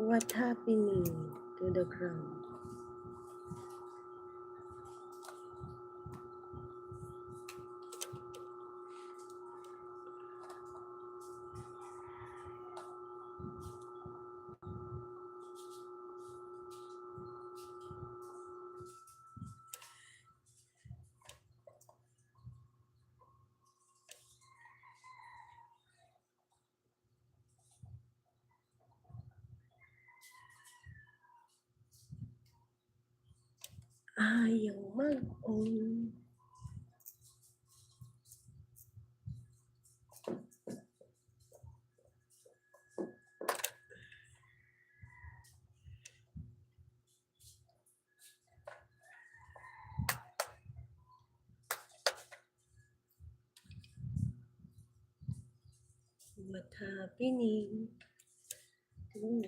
What happening to the ground? Ayaw mag-on. What happening to me?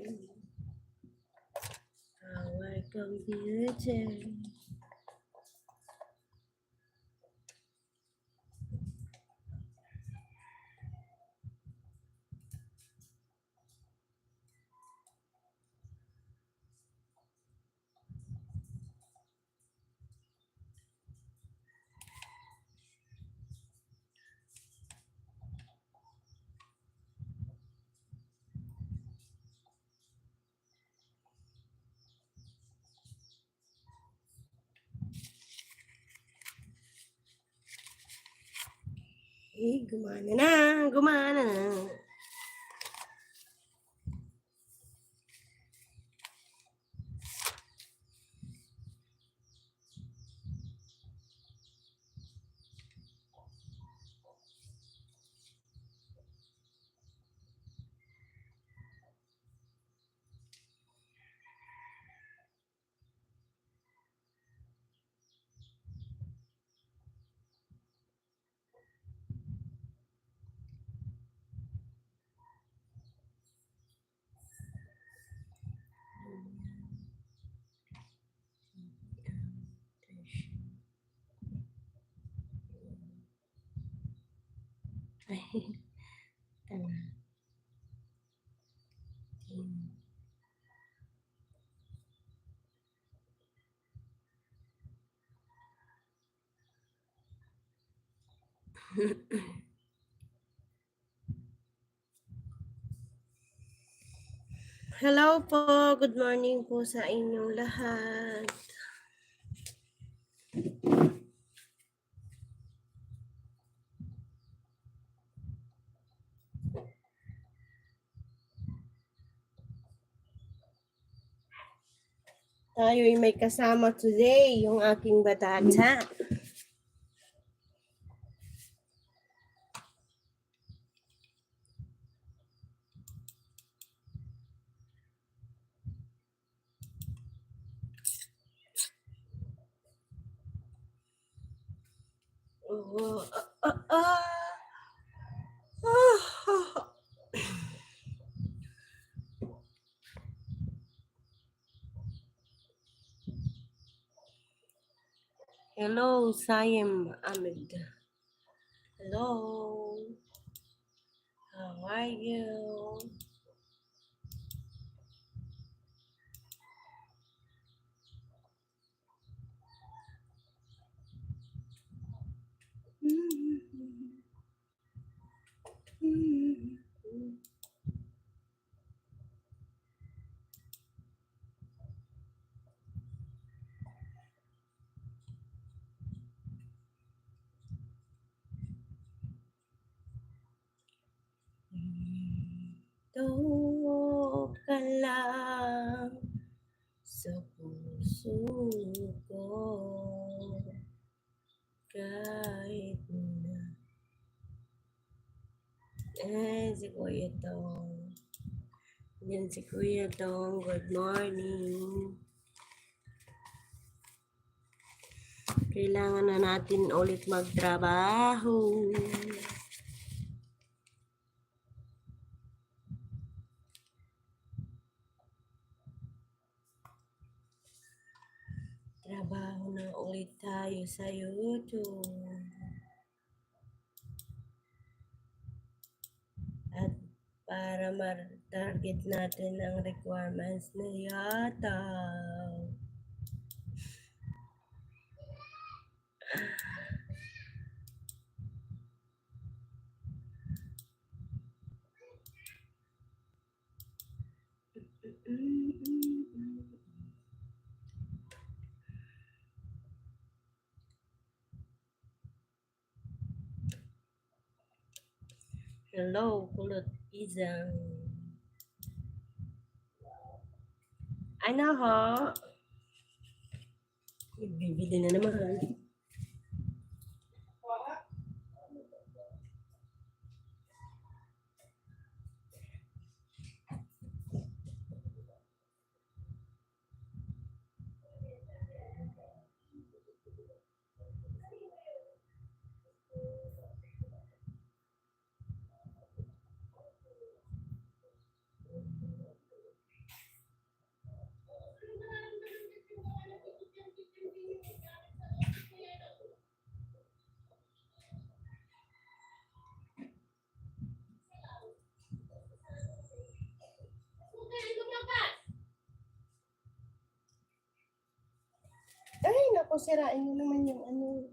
How I come here today? Eh, gumana na, gumana na. Ay, tama. Hello po, good morning po sa inyong lahat. Tayo'y may kasama today, yung aking batata. Oh, Hello, Sayem Ahmed. Hello. How are you? Ito ka lang sa puso ko, kahit na. Si Kuya Tong. Yan si Kuya Tong. Good morning. Kailangan na natin ulit magtrabaho. Trabaho na ulit tayo sa YouTube. At para ma-target natin ang requirements na yata. Hello, kulot isang. Ano ho? Bibili na naman. Ay, naku, sirain mo naman yung ano.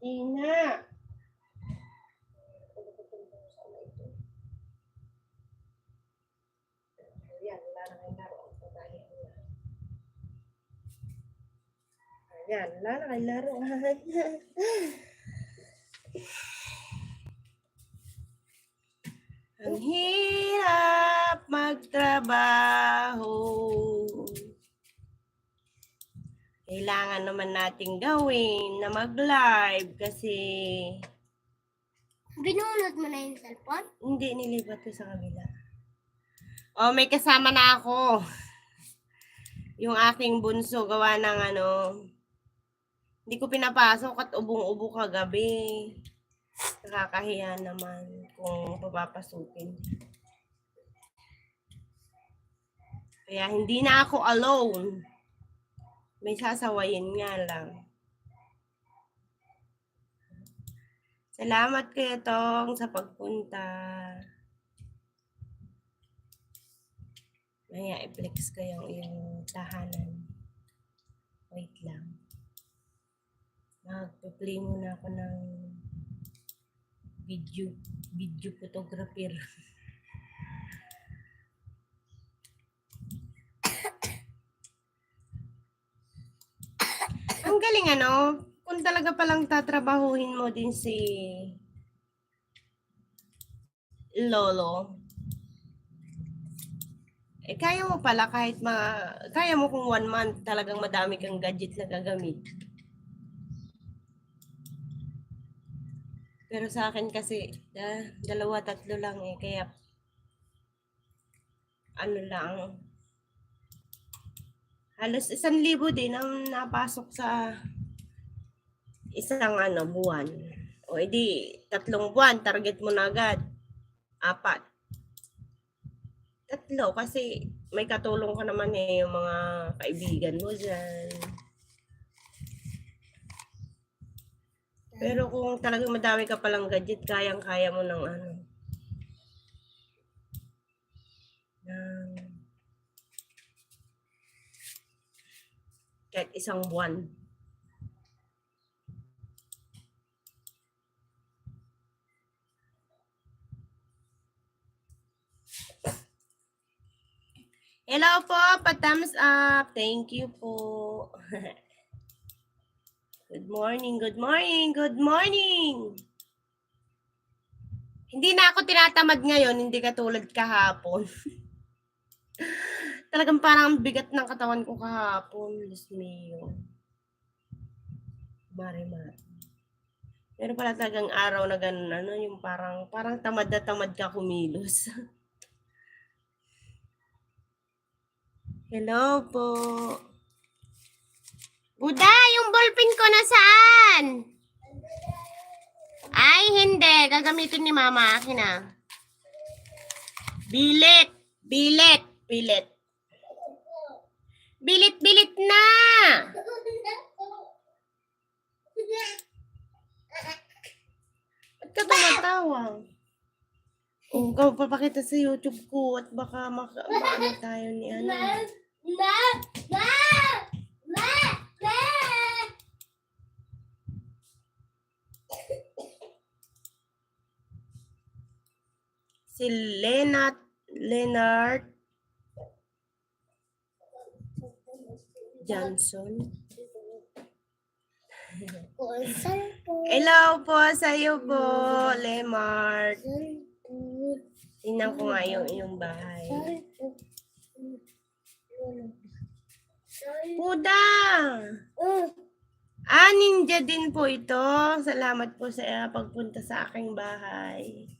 Ina. Ayan, wala na kayong laro. Ayan, wala na kayong laro. Ang hirap magtrabaho. Kailangan naman nating gawin na mag-live kasi Binunod mo na yung cellphone? hindi, nilipat ko sa kabila. Oh, may kasama na ako. Yung aking bunso gawa ng ano, hindi ko pinapasok at ubong-ubo kagabi. Nakakahiya naman kung papapasukin. Kaya hindi na ako alone. May sasawayin nga lang. Salamat kayo Tong sa pagpunta. Maya i-flex ko yung iyong tahanan. Wait lang. Magpa-play muna ako ng video photographer. Ang galing ano, kung talaga palang tatrabahuhin mo din si Lolo. Eh, kaya mo pala kahit kaya mo kung 1 month talagang madami kang gadget na gagamit. Pero sa akin kasi, 2-3 lang eh, kaya ano lang, halos 1,000 din ang napasok sa isang buwan. O edi, 3 buwan, target mo na agad. 4. 3 kasi may katulong ka naman eh, yung mga kaibigan mo dyan. Pero kung talagang madami ka palang gadget, kayang-kaya mo ng kahit isang buwan. Hello po, pa-thumbs up. Thank you po. Good morning, good morning, good morning. Hindi na ako tinatamad ngayon, hindi katulad kahapon. Talagang parang bigat ng katawan ko kahapon. Diyos mio. Mare. Pero pala talagang araw na ganun, yung parang tamad na tamad ka kumilos. Hello po. Buda, yung ballpen ko nasaan? Ay, hindi. Gagamitin ni Mama. Akin na. Bilit. Bilit. Bilit. Bilit-bilit na. Ba't ka tumatawa? Kung ikaw papakita sa YouTube ko at baka maano tayo ni ano. Si Leonard Johnson. Hello po sa iyo po, Lemart. Tingnan ko nga yung iyong bahay. Puda! Ninja din po ito. Salamat po sa pagpunta sa aking bahay.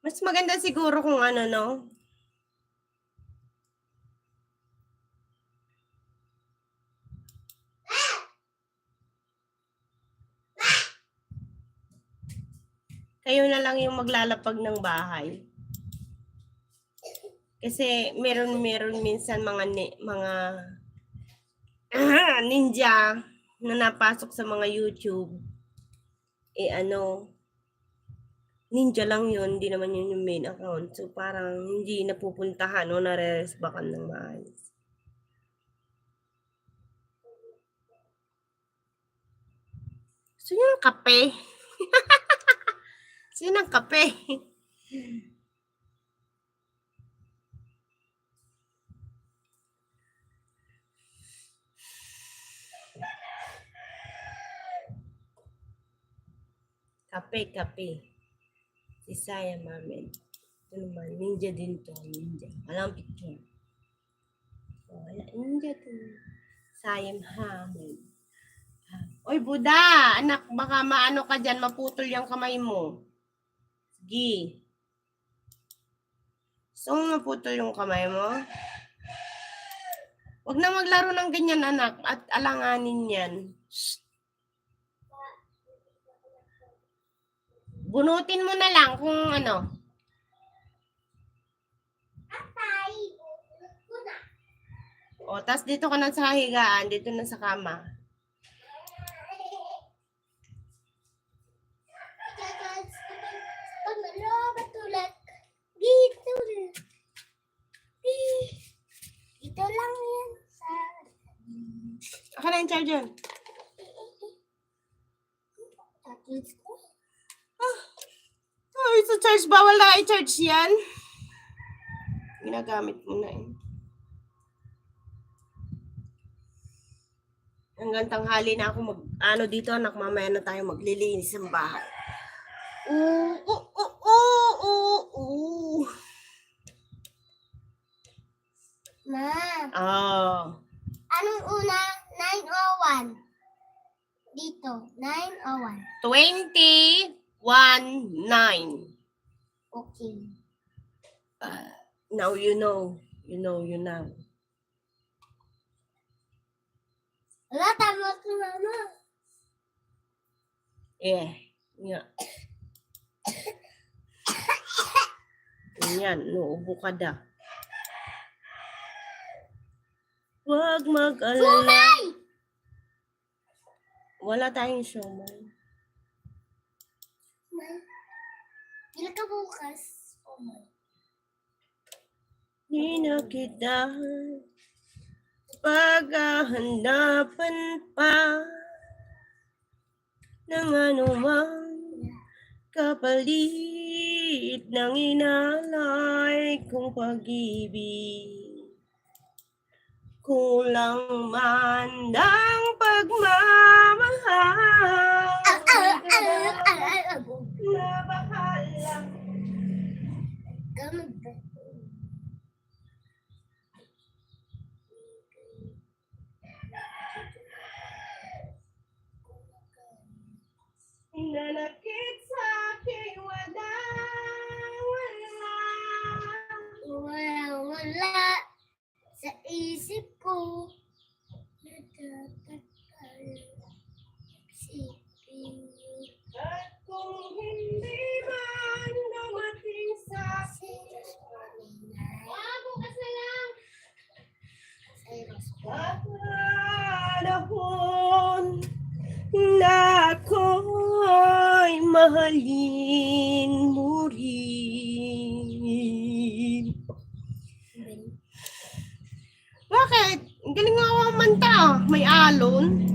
Mas maganda siguro kung ano, no? Kayo na lang yung maglalapag ng bahay. Kasi meron minsan mga ninja na napasok sa mga YouTube. Ninja lang yun, hindi naman yun yung main account. So parang hindi napupuntahan o nare-resbakan ng maayos. So yung kape. Sino ang kape? Kape. Si Saya Mamen. Ito naman, ninja din to. Ninja. Walang picture. Wala, ninja to. Sayam Hamon. Oy, Buda! Anak, baka maano ka dyan, maputol yung kamay mo. Sige. So, maputol yung kamay mo? Huwag na maglaro ng ganyan, anak, at alanganin yan. Shh. Bunutin mo na lang kung ano. O, tas dito ka na sa higaan, dito na sa kama. Dito lang yan sa... Aka na yung charger. Tablets ko. Ay, sa charge, bawal na i-charge yan. Ginagamit mo na eh. Hanggang tanghali na ako dito anak, mamaya na tayo maglilinis ng bahay. Ma, Oh. anong una? 9:01. Dito, 9:01. 20:19. Okay. Now you know. You know. Wala, tama ko, mama. Yeah. Yan, nuubo ka da. Huwag mag-alala. Wala tayong siomay. Hindi ka bukas. Oh my. Di na kita paghahanapan pa ng anumang kapalit ng inalay kong pag-ibig. Kulang man ang pagmamahal. Nabakal lang. Nanakit sa aking wala sa isip ko. panahon na ako'y mahalin mo rin. Bakit? Ang galing nga ako manta. May alon.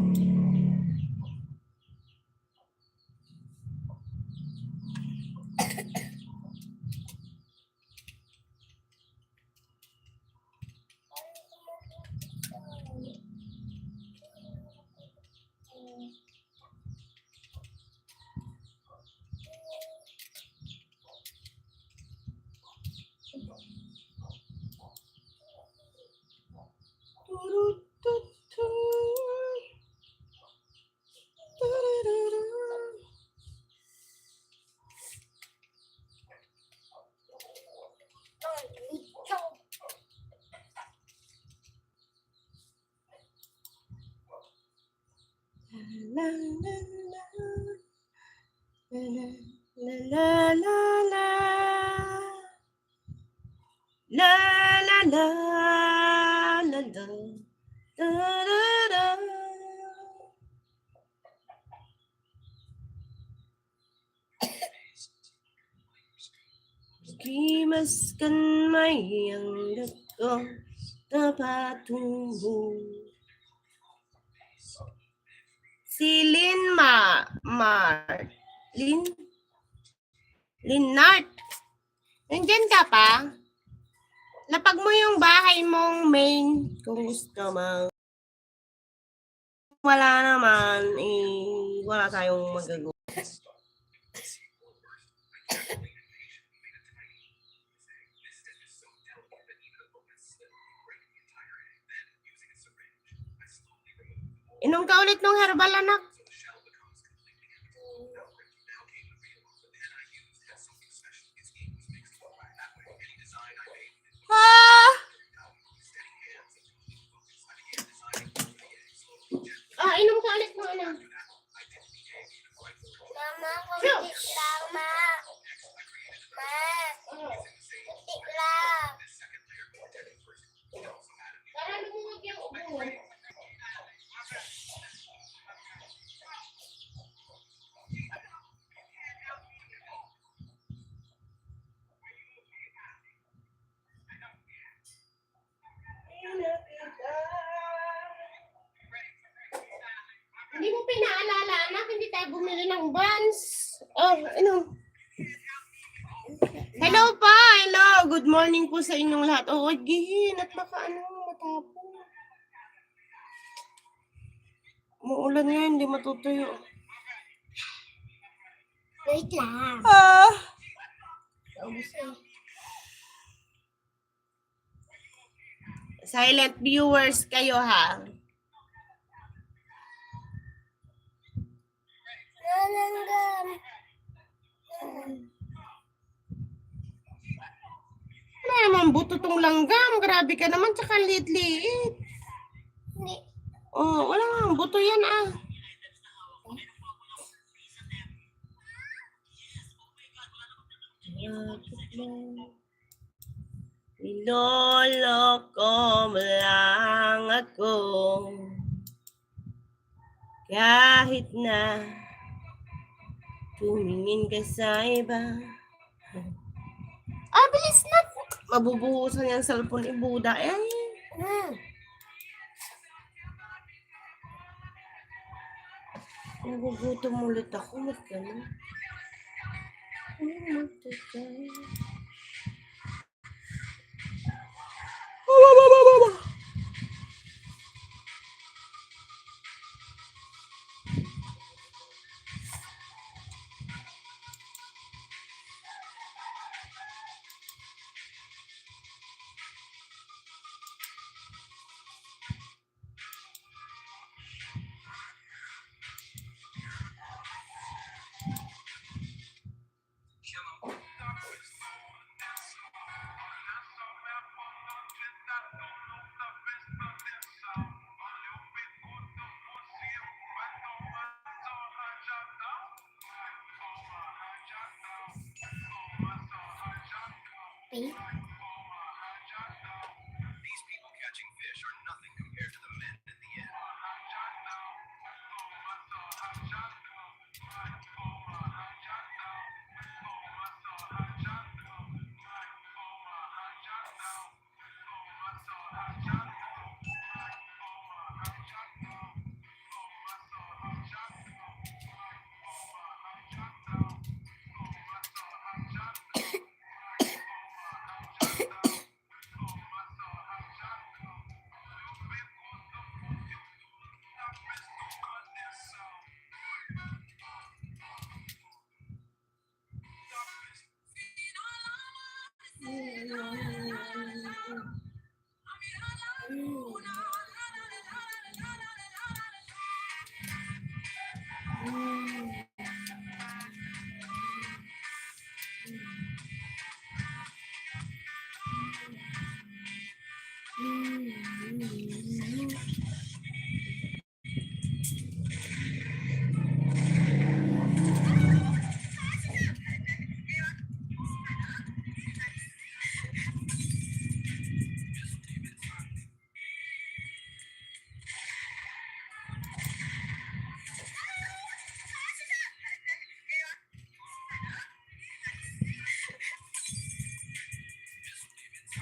La la la la la la la la la la la. Kimaskan may ang ko tapat tungo. Si Linnart. Nandyan ka pa? Lapag mo yung bahay mong main. Kung gusto mo. Wala naman, wala tayong magagawa. Inom ka ulit ng herbal, anak. Inom ka ulit ng anak. Mama, kunti lang, ma. Ma, kunti lang. Para lumuwag yung ubo. Hindi mo pinaalala, anak, hindi tayo bumili ng buns. Inom. Hello pa, hello. Good morning po sa inyong lahat. Gihin at matapon. Muulan ngayon, hindi matutuyo. Wait lang. Silent viewers kayo, ha? Nananggan. Ano naman, buto tong langgam. Grabe ka naman, tsaka liit-liit. Hindi. Wala nga, buto yan, Niloloko mo lang ako. Kahit na tumingin ka sa iba. Bilis na. Mabubuhusan yung cellphone ni Buda. Nagugutom ulit ako. Ba't gano'n? Wait. These people catching fish are nothing compared to the men at the end.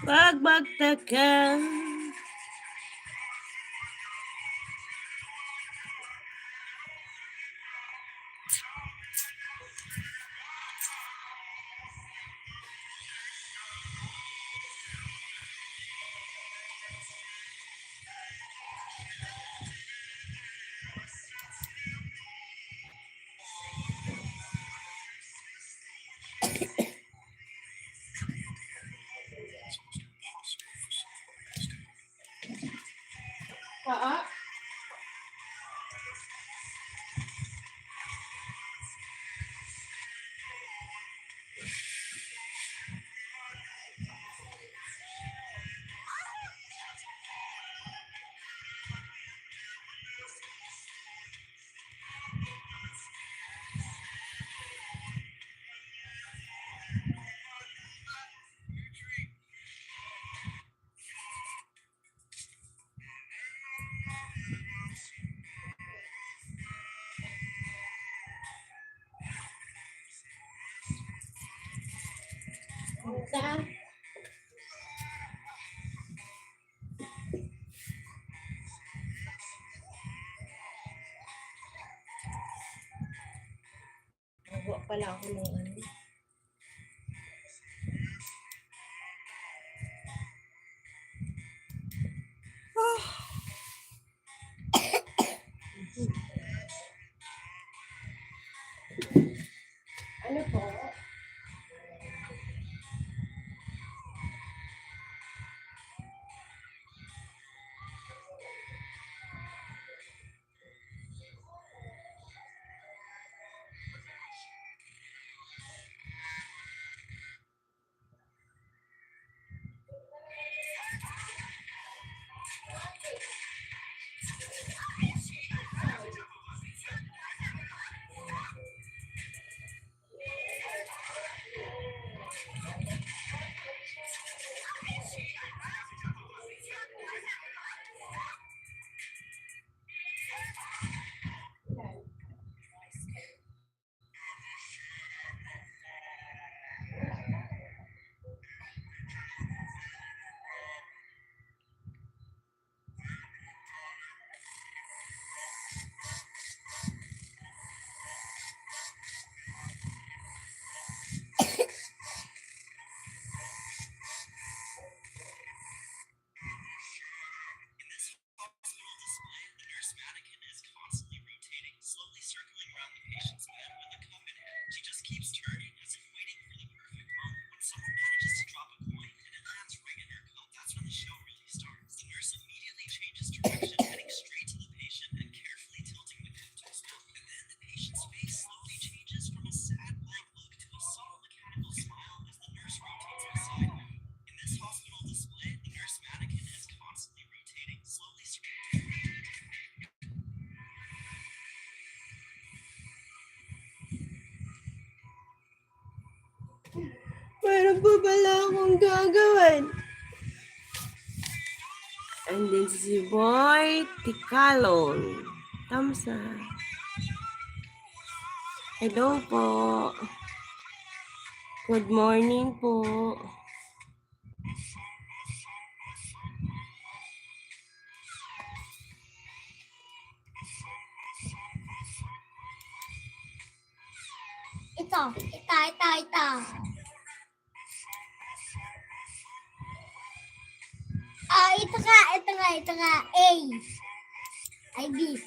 Wag magtaka. Nagawa pala ako ng ano. Ano po? Meron po pala akong gagawin. And then si Boy Ticalon. Tamsa. Hello po. Good morning po. Ito. Ah, ito nga. A. I, B.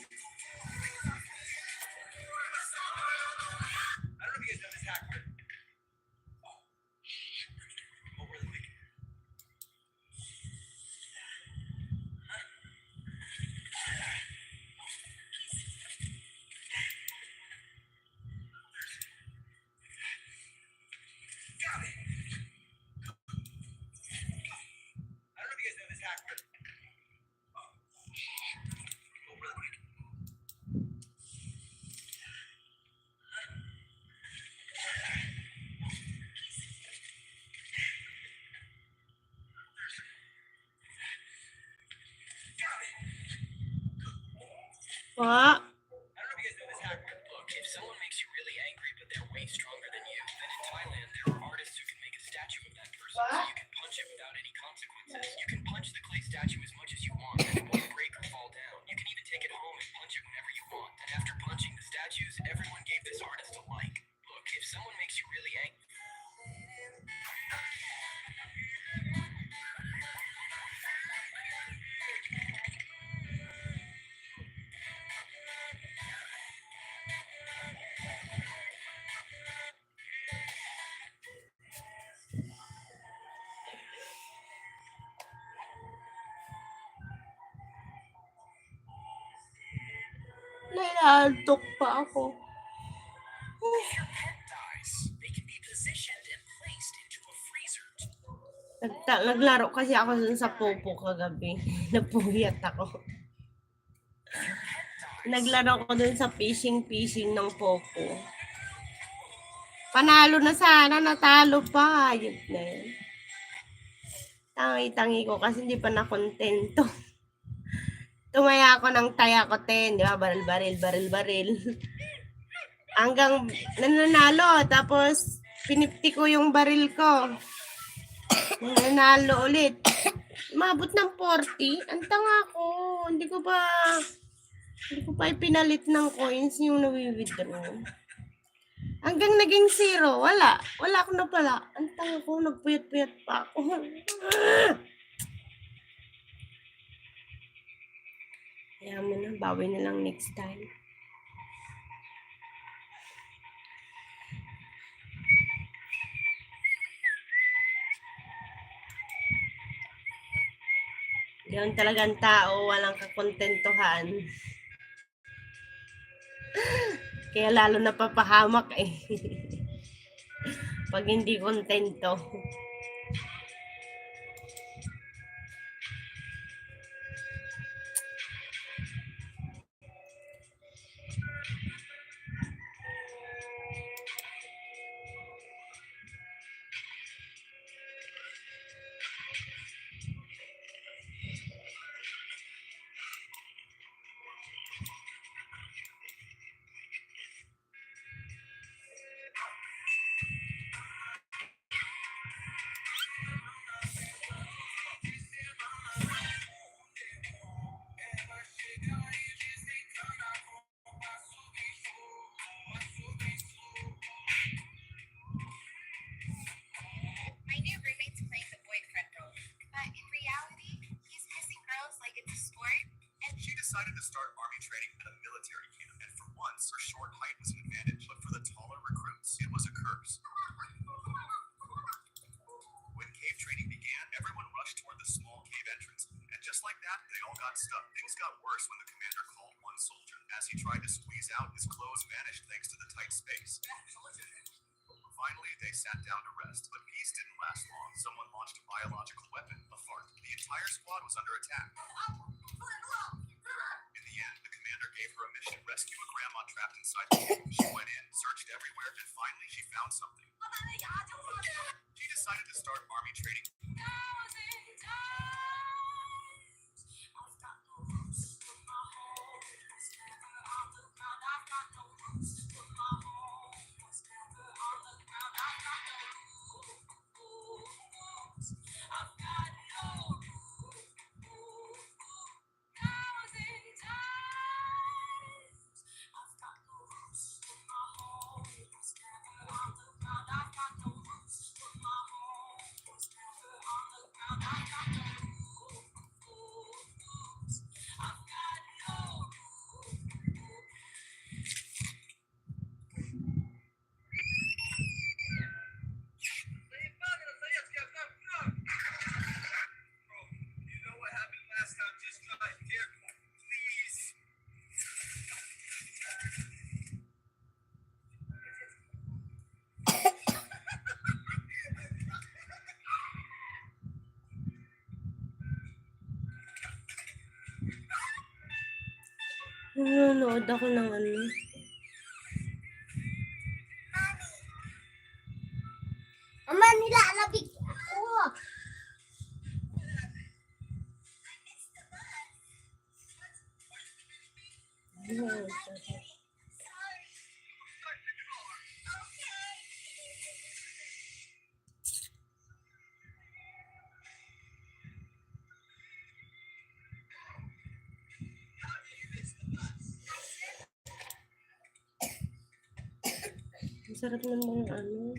Pa? Look, if someone makes you really angry, but they're way stronger than you, then in Thailand there are artists who can make a statue of that person, so you can punch it without any consequences. You can punch the clay statue as much as you want, and it won't break or fall down. You can even take it home and punch it whenever you want. And after punching the statues, everyone gave this artist a like. Look, if someone makes you really angry. Naiantok pa ako. If your pet dies, they can be positioned and placed into a freezer. Naglaro kasi ako dun sa popo kagabi. Napuyat ako. Naglaro ko dun sa fishing ng popo. Panalo na sana, natalo pa. Ayun na yun. Tangi-tangi ko kasi hindi pa nakontento. Tumaya ako ng taya ko 10, di ba? Baril. Hanggang nananalo. Tapos, pinipti ko yung baril ko. Nananalo ulit. Mabot ng 40. Ang tanga ko. Hindi ko pa ipinalit ng coins yung nawi-withdraw. Hanggang naging 0. Wala ko na pala. Ang tanga ko. Nagpuyat-puyat pa ako. Kaya mo na. Bawi na lang next time. Yan talagang tao, walang kakontentuhan. Kaya lalo napapahamak eh. Pag hindi kontento. My new roommate's playing the boyfriend role, but in reality, he's kissing girls like it's a sport. And She decided to start army training at a military camp, and for once, her short height was an advantage, but for the taller recruits, it was a curse. When cave training began, everyone rushed toward the small cave entrance, and just like that, they all got stuck. Things got worse when the commander called one soldier. As he tried to squeeze out, his clothes vanished thanks to the tight space. Finally, they sat down to rest, but peace didn't last long. Someone launched a biological weapon, a fart. The entire squad was under attack. In the end, the commander gave her a mission: rescue a grandma trapped inside the cave. She went in, searched everywhere, and finally she found something. She decided to start army training. You know what happened last time? Just drive careful, please. Nanonood ako ng ano. Mama, nilalabig ako. Ang sarap naman ano.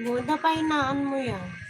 Buta pa inaan mo yan.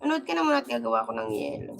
Manood ka na muna at gagawa ko ng yelo.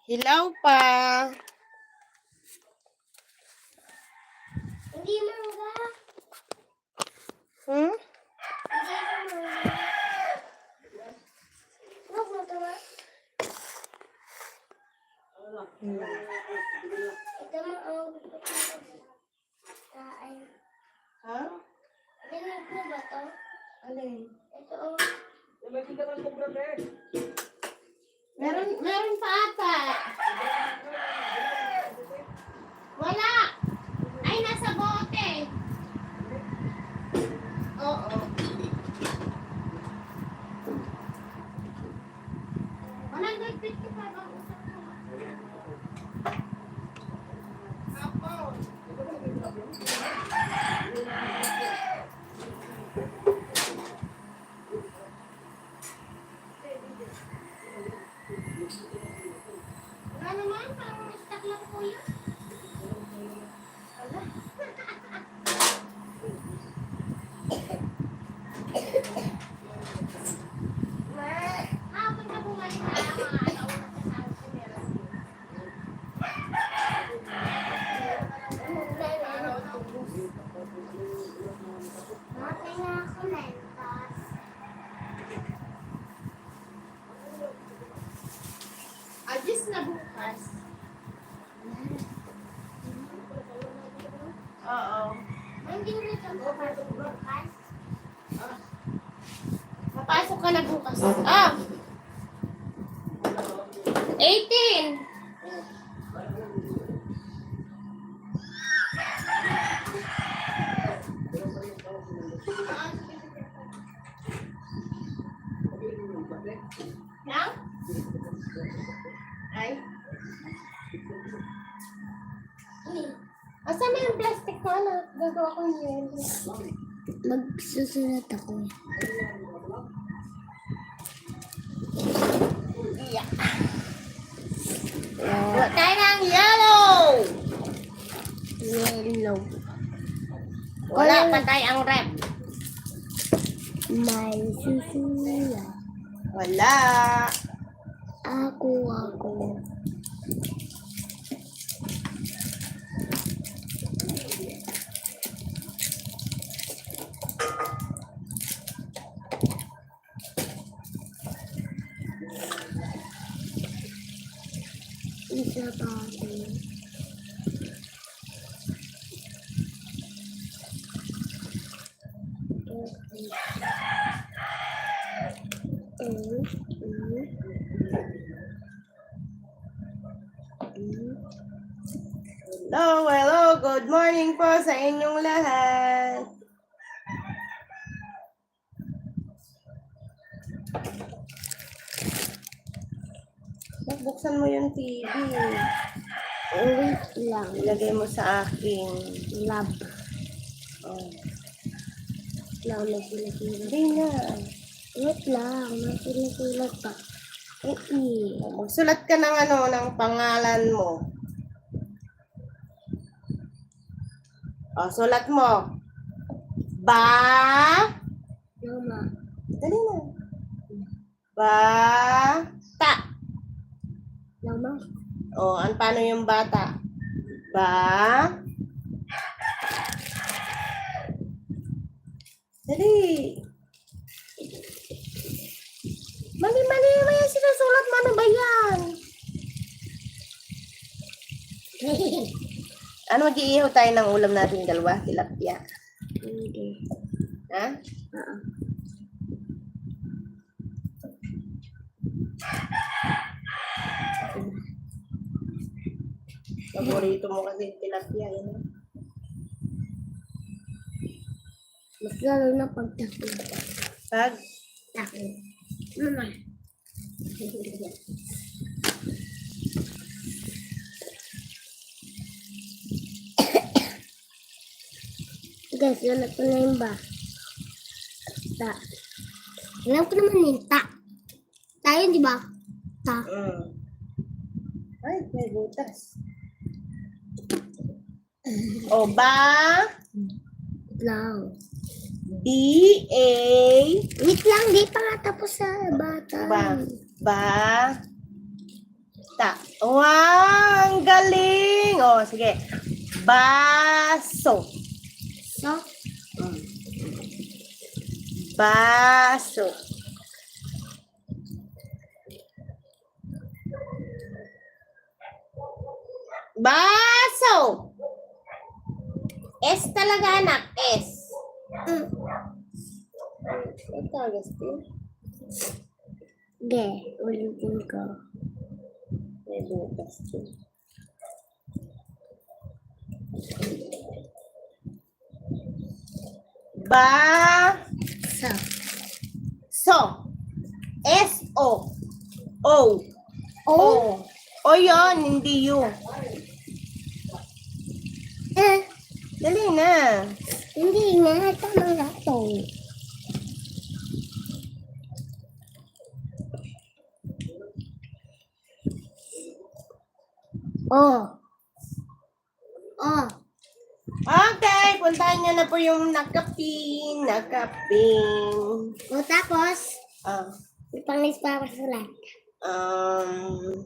Hilaw pa. Hindi mangga. Hmm? Hindi mangga. Huwag mo ito ba? Ito mo ang ay. Ha? Dinig mo ba ito? Alin? Ito oh. Meron pa ata. Wala. Ay, nasa bote. Oo. 155 ang usap ko. Apo. Wala naman, parang stock lang po yun. Wala. Hapon na bumalik na mga alauna sa sahod ko meron. Mati na ako mentas. Adjust na bukas. Oo. Hindi mo ito bukas. Papasok ka na bukas. Ah! 18! Lang? Ay? Asan na yung plastic ko? Ano? Gagawa ko yun. Magsusulat ako. Yeah. Gawa tayo ng yellow! Yellow. Wala, patay ang rep. May susulat. Wala. Ako. Isa pa ako. Hello, good morning po sa inyong lahat. Buksan mo yung TV. Wait lang. Ilagay mo sa akin. Lab. Oh. Nasulat. Hindi na. Wait lang. Nasulat pa. Magsulat ka ng ng pangalan mo. Sulat mo. Mama. Dali na. Bata. Mama. Paano yung bata? Dali. Mali mo yan sinusulat mo. Ano ba yan? Ano, mag-iihaw tayo ng ulam natin dalawa? Tilapia. Hindi. Ha? Paborito mo kasi yung tilapia. Yun. Mas lalo na pagtakot. Pag? Takot. Mama. Guys, sulat ko na yung ba? Ta. Alam ko naman yung ta. Tayo, di ba? Ta. Ay, may butas. Lang. B-A. Wait lang, di pa nga tapos sa bata. Ta. Wow, ang galing. Oh, sige. Baso. So, Baso. Baso. S talaga, anak. S. Ito, Agustin. ge, ulitin ko. May butas din. Ba. So, So. S-O. O. O, O yun, hindi U. Dali na. hindi nga, tama nga to. Oh. Oh. Okay, puntahan nyo na po yung nakapin. O tapos, Ah, ipangis para sa lahat. um,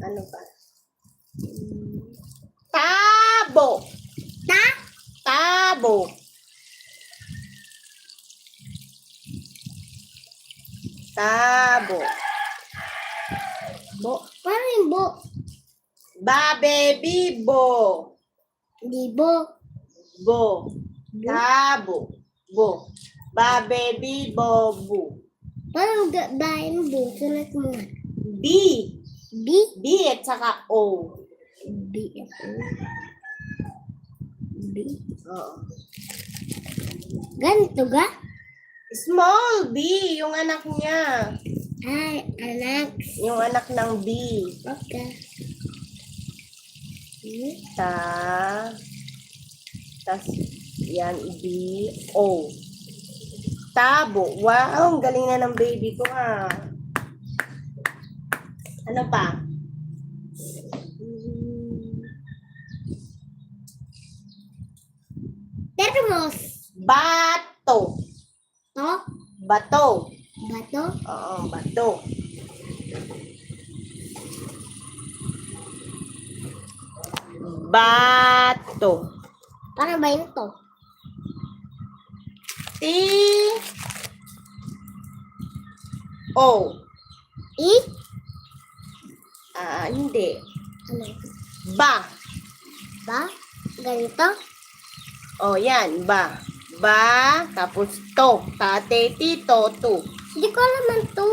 ano ba? Tabo. Ta? Tabo. Tabo. Bo. Paano yung bo? Baby bo. Hindi bo. Bo. Tabo. Bo. Baby bo bu. Paano ba yung bo? Sulat mo nga. B. B? B at saka O. B. B. Oo. Ganito ga? Small B, yung anak niya. Ay, anak. Yung anak ng B. Okay. Tas, yan, B, O. Tabo. Wow, ang galing na ng baby ko, ha. Ano pa? Termos. Bato. To? Bato. Bato? Oo, bato. Bato. Paano ba yun to? T. O. I? Hindi. Ano? Ba. Ba? Ganito? O, yan. Ba. Ba. Tapos to. Tate, tito, to. Hindi ko alam man to.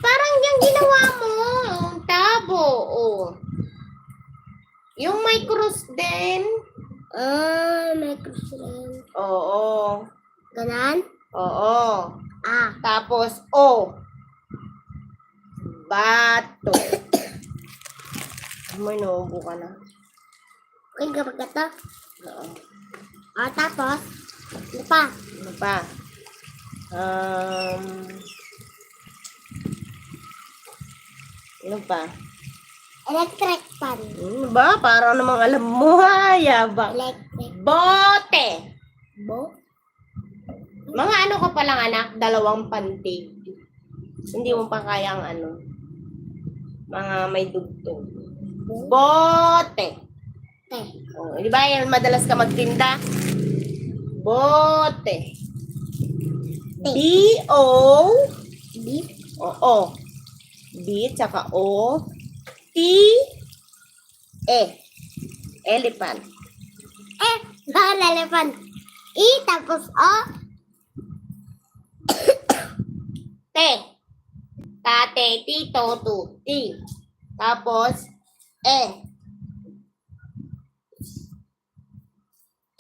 Parang yung ginawa mo. Tabo. O. Yung may cross din. May question. Oo. Ganan? Oo. Ah. Tapos O. Bato. May naubo ka na. Okay, kapag ito. Oo. Ah, tapos? Ano pa? Ano pa? Ano pa? Electric fan. Ano ba? Parang namang alam mo, ha? Yabang. Electric. Bote. Bo? Mga ano ka palang anak? 2 pantig. Hindi mo pa kayang ano. Mga may dugtong. Bote. Te. Oh, di ba yan madalas ka magtinda? Bote. B-O. Beef. Oo. B tsaka O. T. E. Elephant. Bawal elephant. I tapos O. T. Tate, tito, tu. T. Tapos E.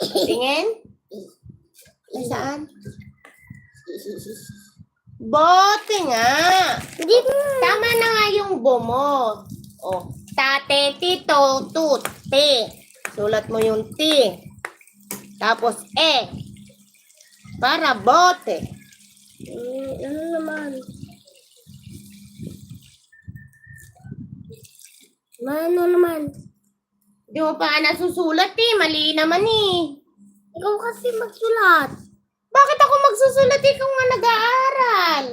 Tingin? Saan? Bote nga. Hindi mo. Tama na nga yung bo mo. Oh, tate, tito, tu, T. Sulat mo yung T. Tapos E. Para bote. Ano naman? Ano naman? Di mo pa nga nasusulat eh. Mali naman eh. Ikaw kasi magsulat. bakit ako magsusulat? Ikaw nga nag-aaral.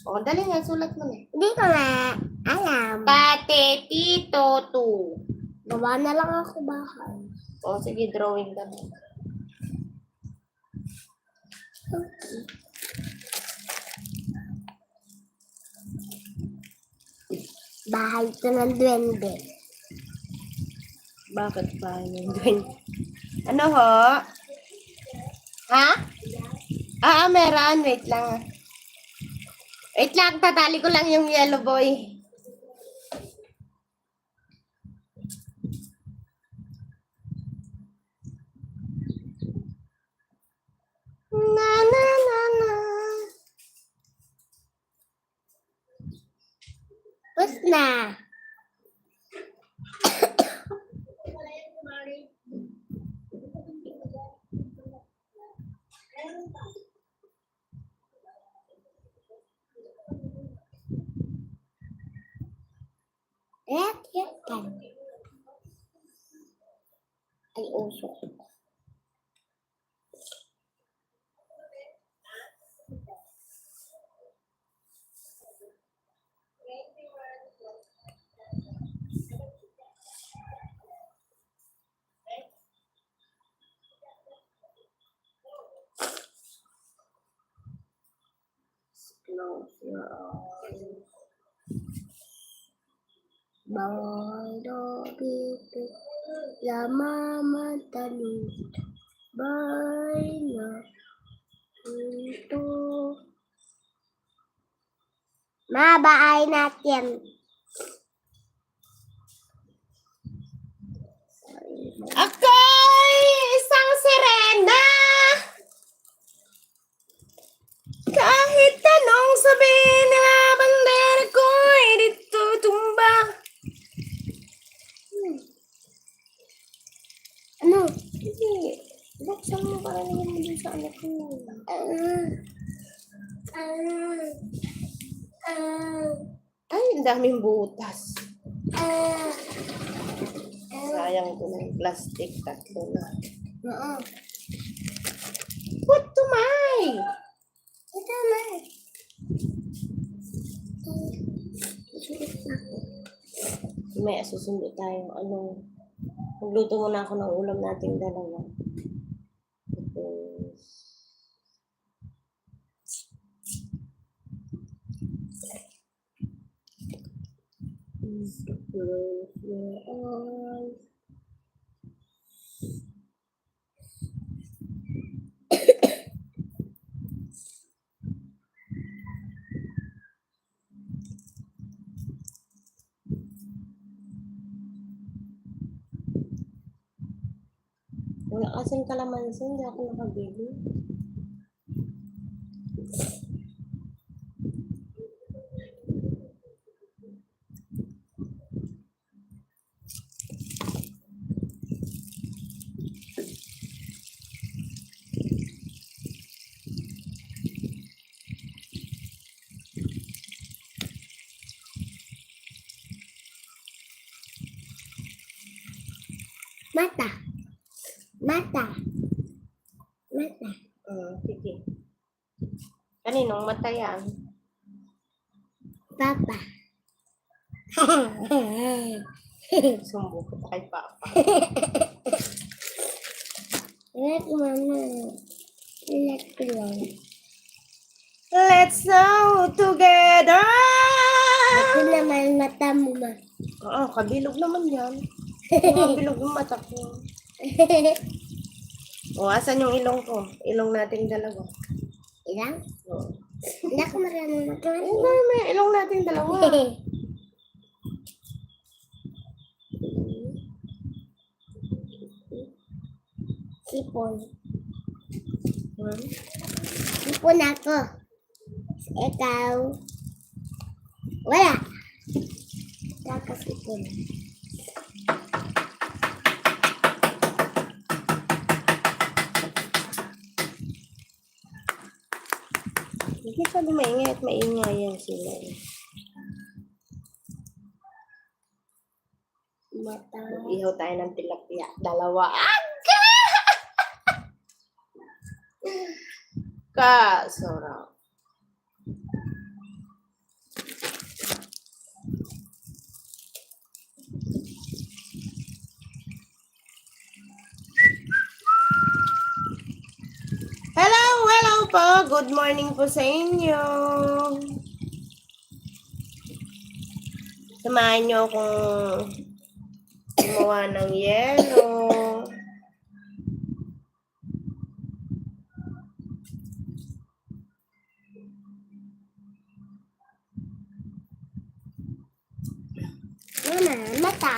O, dali nga, sulat mo na. Hindi ko na alam. Tate, tito, tu. Gawa na lang ako bahay. O, sige, drawing ka na. Bahay ito ng duwende. Bakit pa yun doon? Ano ho? Ha? Meron. Wait lang. Wait lang, tatali ko lang yung yellow boy. Na na na na. Tapos na. Yan kan. Ay, usok. Close your eyes. Bawal do pipi la mama tani bay na ito. Mabaay natin. Ako'y isang sirena. Kahit anong sabihin nila, bandera ko'y dito tumba. Ano? Hindi. Buksan mo para naman mo dun sa anak mo. Ay, ang daming butas. Sayang ko ng plastic. Tatlo na. What to my? Ito na. May susundo tayo. Magluto muna ako ng ulam nating dalawa. Tapos, close your eyes. Wala kasing kalamansi, hindi ako nakabili. Mata. Mata. Mata. Sige. Kaninong mata yan? Papa. Sumbo ko kay Papa. Ilat mama. Ilat ko lang. Let's go together! Ito naman mata mo ma. Oo, kabilog naman yan. Kabilog yung mata ko. O, asan yung ilong ko? Ilong nating dalawa. Ilang? Oo. Hindi ako marunong magkawin. May ilong nating dalawa. Sipon. Hmm? Sipon ako. Ikaw. Wala. Kakasipon. Hindi siya lumaingay at maingayan sila. Mata. Ihaw tayo ng tilapia. Dalawa. Aga! Napakasarap. Hello, hello po. Good morning po sa inyo. Samahan niyo akong gumawa ng yelo. Mama, mata.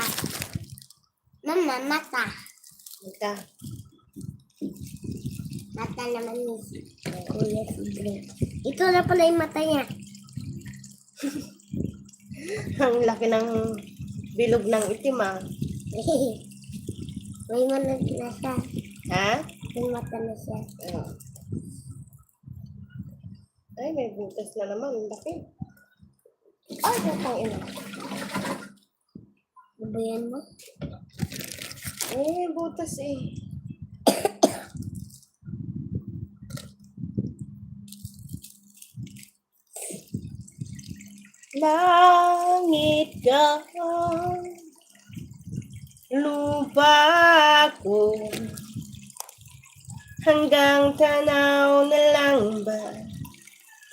Mama, mata. Ika. Mata naman ni Kuya si Greg. Ito na pala yung mata niya. Ang laki ng bilog ng itim ah. May mata na siya. Ha? May mata na siya. Ah. Ay, may butas na naman. Ang laki. Ay, putang ina. Babayan mo? Eh, butas eh. Langit ka, lupa ko, hanggang tanaw na lang ba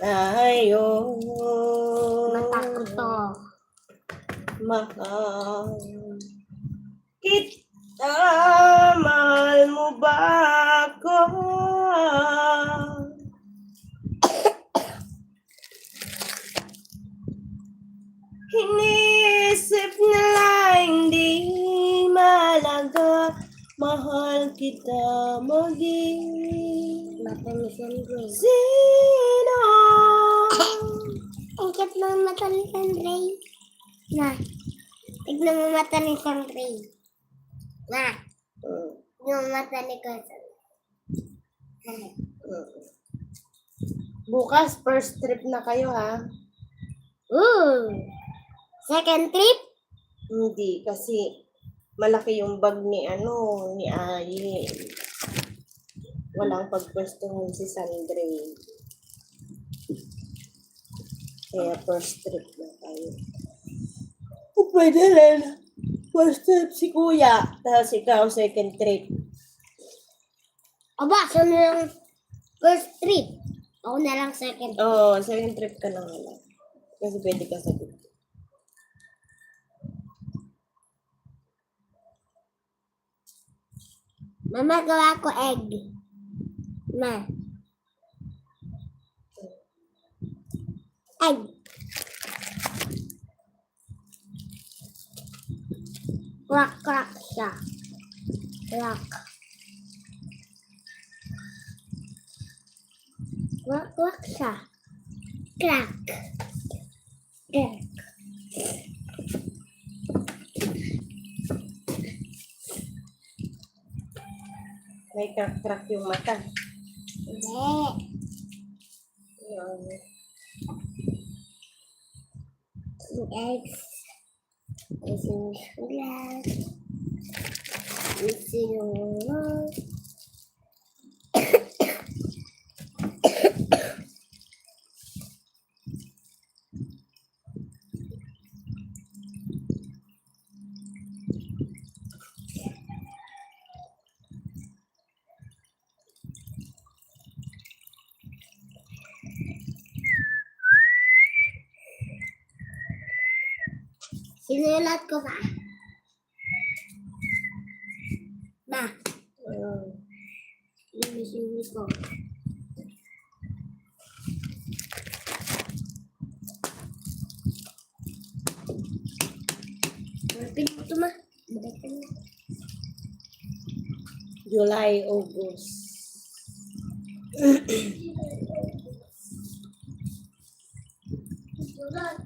tayo? Mata ko to. Mahal kita, mahal mo ba ako? Iniisip nila hindi malaga, mahal kita maging Mata ni Sandray. sino. Ang cute ng mata ni Sandray. Na. Tignan mo mata ni Sandray. Na. Tignan mo mata ni Cousin. Bukas, first trip na kayo ha? Ooh. Second trip? Hindi, kasi malaki yung bag ni ni Ayi. Walang pagpwestuhan si Sandre. Kaya first trip na tayo. O pwede rin. First trip si Kuya. Tapos ikaw second trip. Aba, so na lang first trip. Ako na lang second. Oo, second trip ka na nga lang. Kasi pwede ka sa trip. Mama, gawa ko egg. Ma. Egg. Crack siya. Crack. Crack siya. Crack. Crack. May crack-crack yung mata. Hindi. Yun. Yung eggs. Isi yung sulat. Isi yung sinulat ko ba? Ba? Sinulat ko. Malapit mo ito ma. Balikan na. July, August. Sulat.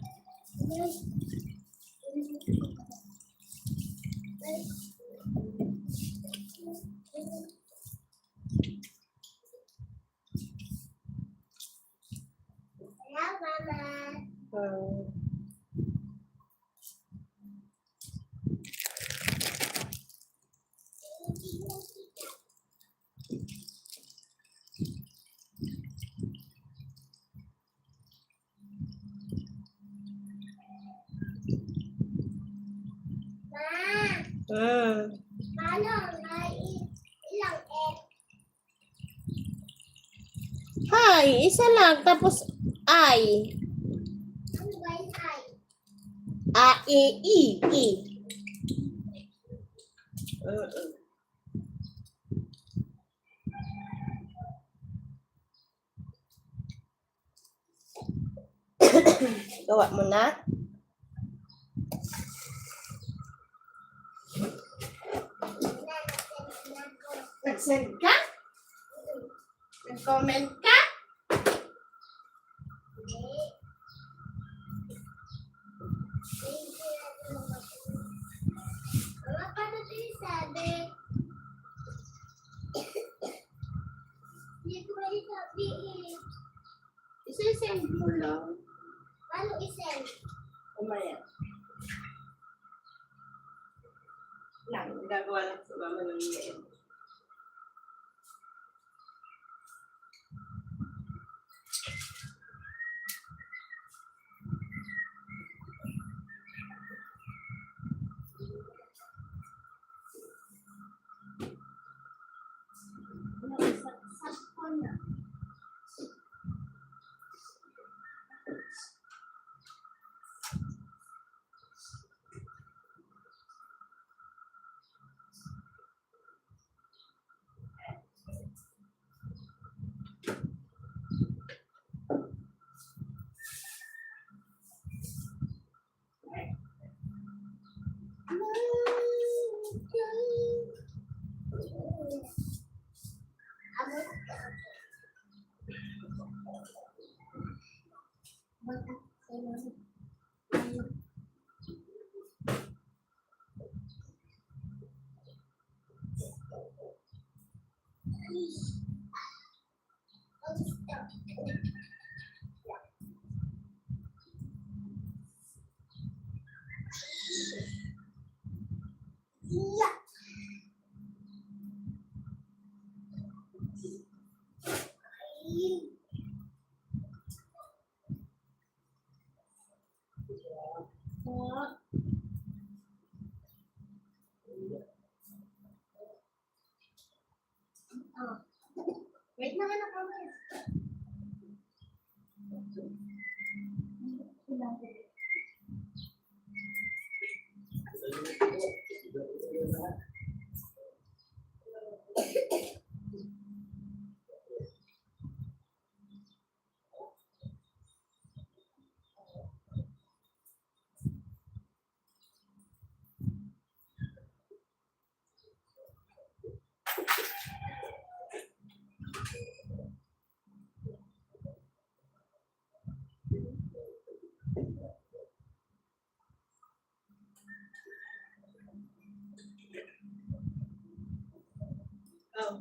Hello, Mama. Hmm. Ano? Ilang egg? Hi, isa lang. Tapos, I. Ano ba yung ay? I. Mm-mm. Gawa mo na. Nag-send ka? Nag-comment ka? Mama, paano ito yung sabi? Hindi ko rin sabihin. Isa-send mo lang. Paano isend? Umaya. Lang, gagawa lang sa mama ng email. Sakto na. Yeah. Wait na anak ako. Oh.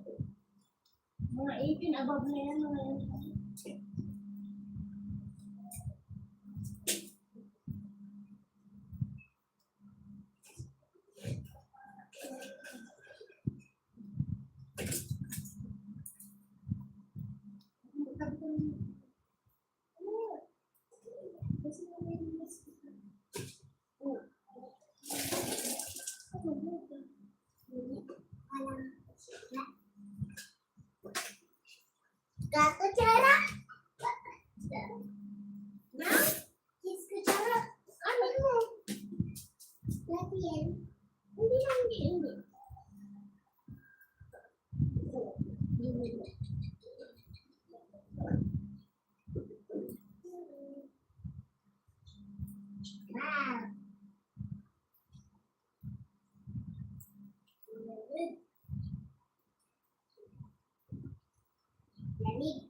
Mga 18 above na yan. Mga yan. Gato cara. Na? Kiss ko cara. Ano mo? Dati yan. Hindi. Wow. Lamig.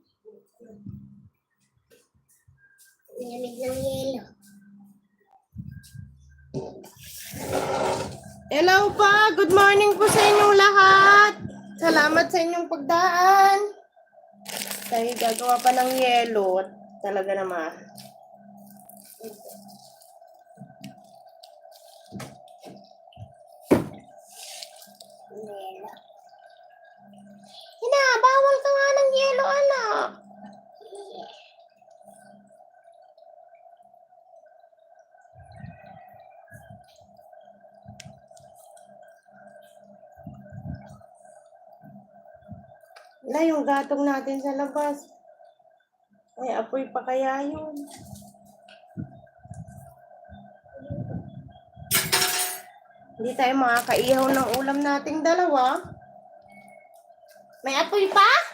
Lamig ng yelo. Hello pa! Good morning po sa inyong lahat! Salamat sa inyong pagdaan! Tayo gagawa pa ng yelo. Talaga naman. Yelo. Hina, bawal ka nga ng yelo, anak! Wala yung gatong natin sa labas. Ay, apoy pa kaya yun. Hindi tayo makakaihaw ng ulam nating dalawa. May apoy pa?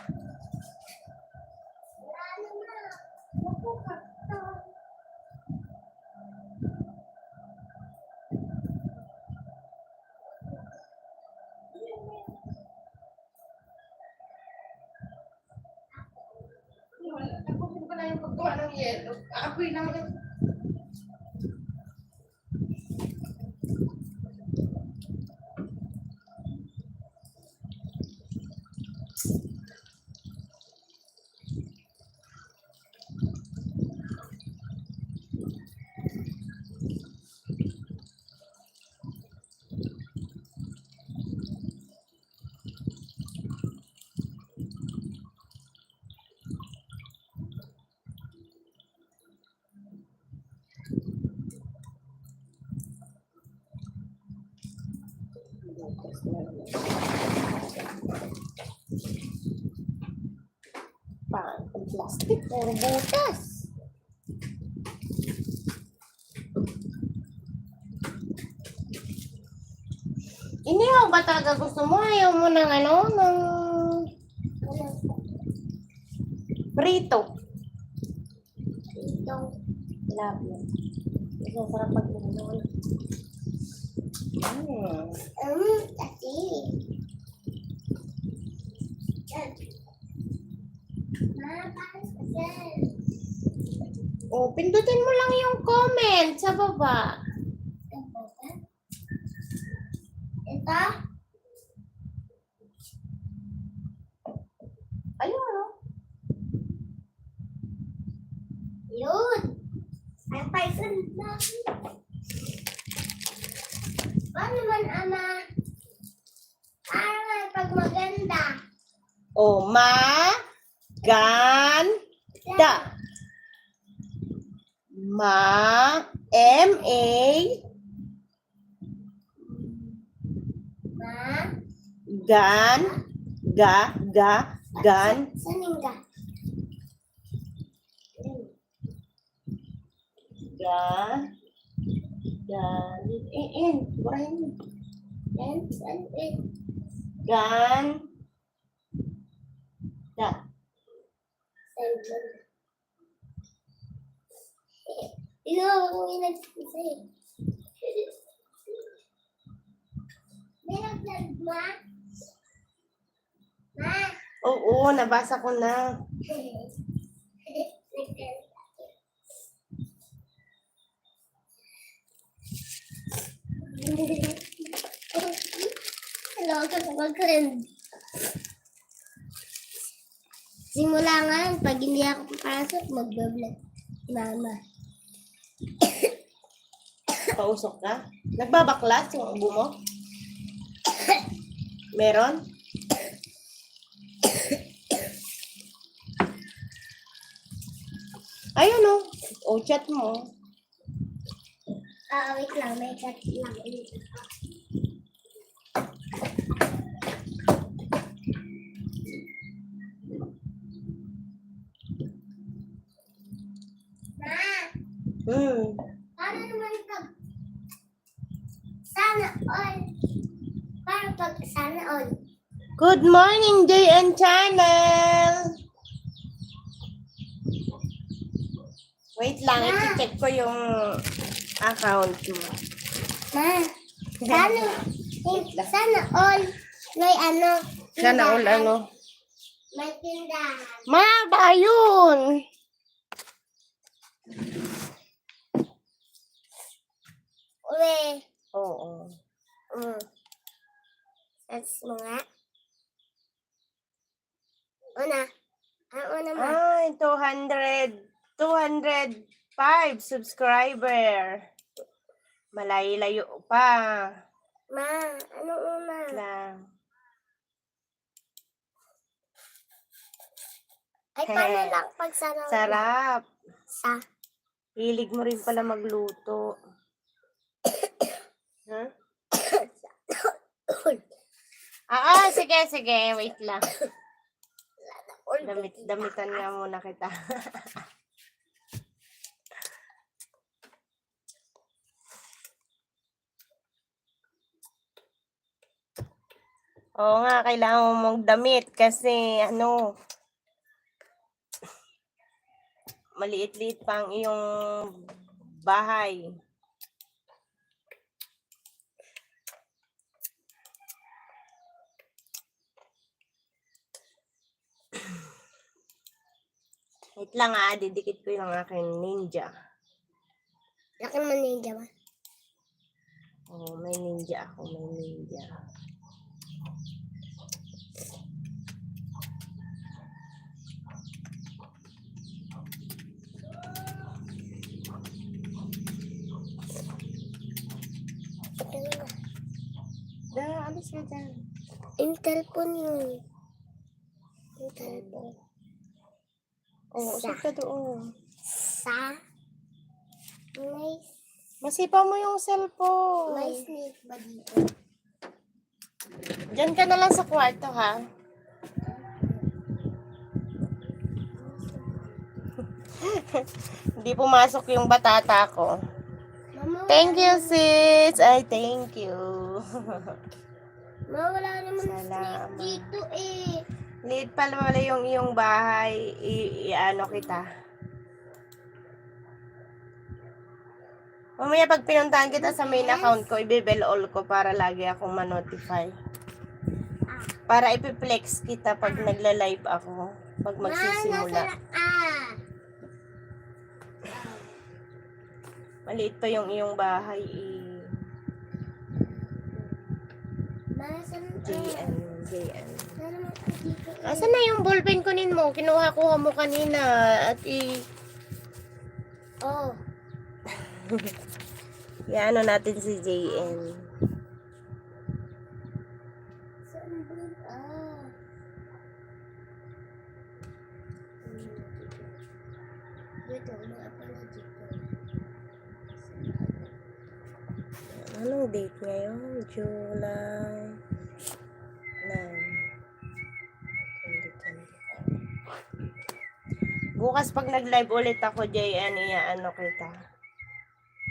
Tapusin ko na yung paggawa ng yelo. Apoy lang yun. Pang plastic, puro butas. Inihaw ba talaga gusto mo? Ayaw mo ng ano? Ng prito. Ito. Love you. Kasi sarap pag gano'n. Kasi. Oh, pindutin mo lang yung comment sa baba. Ito? Ayun, oh. Yun. Ay, paisan na. Paano man, ama? Para pag maganda. Oh, ganda. M-A Ma? gan Saning ka? burahin mo. Yan, sanin. Gan da. Sanin. Ako yung nagsisay. Meron na, ma? Ma? Oo, nabasa ko na. Hello, mag-friend. Simula nga, pag hindi ako papasok, mag-vlog. Mama. Pausok ka? Nagbabaklas yung ubo mo? Meron? Ayun oh. O, chat mo. Wait lang, may chat lang. Ma, paano naman pag sana all? Paano pag sana all? Good morning, JN Channel! Wait lang, i-check ko yung account mo. Ma, sana all may ano? Sana all tindahan. ano? May tindahan. Mahaba yun! Uwe. Oo. That's mga. Una. Una ma. Ay, 205 subscriber. Malayo-layo pa. Ma, ano una? Lang. Ay, paano lang pag sana all? Sarap. Sa. Hilig mo rin pala magluto. Huh? Sige. Wait lang. all the Damitan nga muna kita. Oo nga, kailangan mo magdamit kasi ano, maliit-liit pa ang iyong bahay. Wait lang didikit ko yung aking ninja. Laki naman ninja ba? Oo, may ninja ako, may ninja. Ito nga. Alis ka dyan. Yung telephone yun. Yung telephone. Oo, usap ka doon. Sa? May, Masipa mo yung cellphone. may snake ba dito? Diyan ka na lang sa kwarto, ha? Hindi pumasok yung batata ko. Mama, Thank you, sis. Ay, thank you. Mama, wala naman Salamat. snake dito eh. Liit pala yung iyong bahay. Ano kita. Mamaya pag pinuntahan kita sa main account ko, ibibell all ko para lagi akong ma-notify. Para ipiplex kita pag nagla-live ako. Pag magsisimula. Maliit pa yung iyong bahay. JN. Asan na yung ballpen kunin mo? Kinuha-kuha mo kanina. At Oh. ano natin si JN. Saan ba? Dito, may apology ko. Anong date ngayon? July 9. 2025. Bukas pag nag-live ulit ako, JN, ano kita.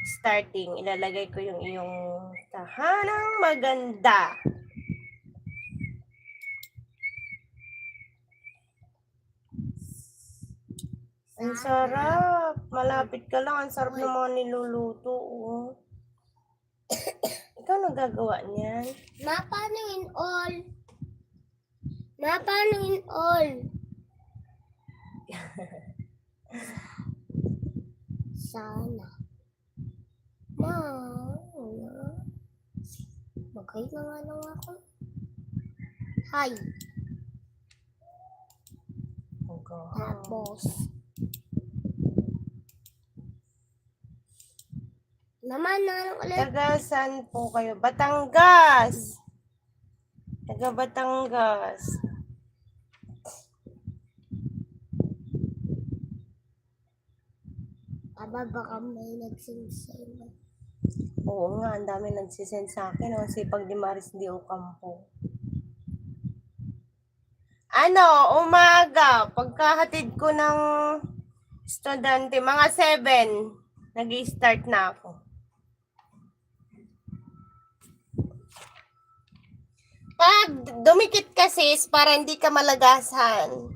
Starting, ilalagay ko yung iyong tahanang maganda. Ang sarap. Malapit ka lang. Ang sarap ng mga niluluto. Oh. Ikaw nagagawa niyan? Paano in all? Paano in all? Sana. Mag-hi na nga lang ako. Hi. Tapos. Naman na lang ulit. Taga saan po kayo? Batangas! Taga Batangas. Aba, baka may nagsend sa'yo. Oo nga, ang dami nagsisend sa akin. Ang sipag ni Maris Di Ocampo. Umaga, pagkahatid ko ng estudyante, mga 7, nag-i-start na ako. Pag dumikit kasi para hindi ka malagasan,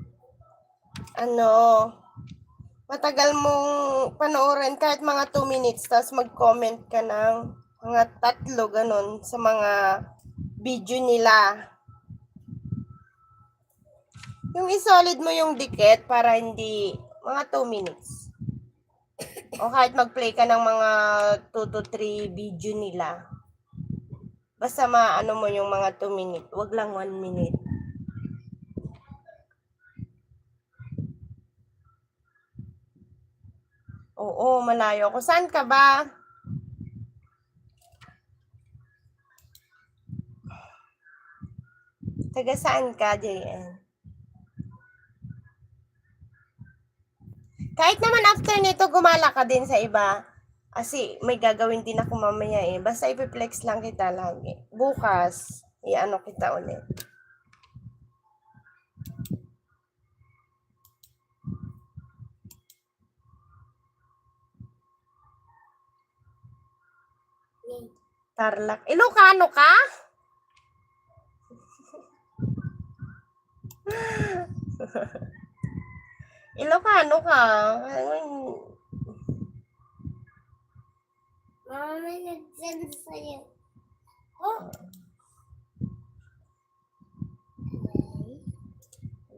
matagal mong panoorin kahit mga 2 minutes, tapos mag-comment ka ng mga 3, ganun, sa mga video nila. Yung isolid mo yung dikit para hindi, mga 2 minutes. O kahit mag-play ka ng mga 2 to 3 video nila. Basta maano mo yung mga 2 minutes, wag lang 1 minute. Oo, malayo ako. Saan ka ba? Taga saan ka, JN? Kahit naman after nito, gumala ka din sa iba. Kasi may gagawin din ako mamaya eh. Basta ipiplex lang kita lagi. Bukas, kita ulit. Tarlac. Ilocano ka? Ilocano ka? Mama, may nag-send sa'yo. Oh!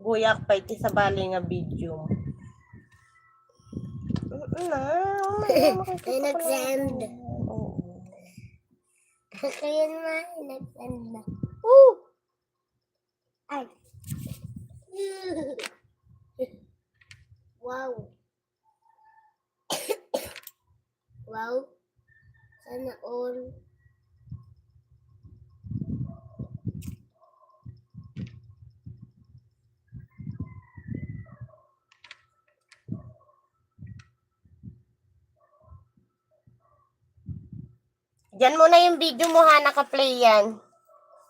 Guyak pa iti sa bali nga video. May nag-send. Oo. Kaya naman, nag-send na. Ay! Wow! Wow! Sana all. Diyan muna yung video mo ha, naka-play yan.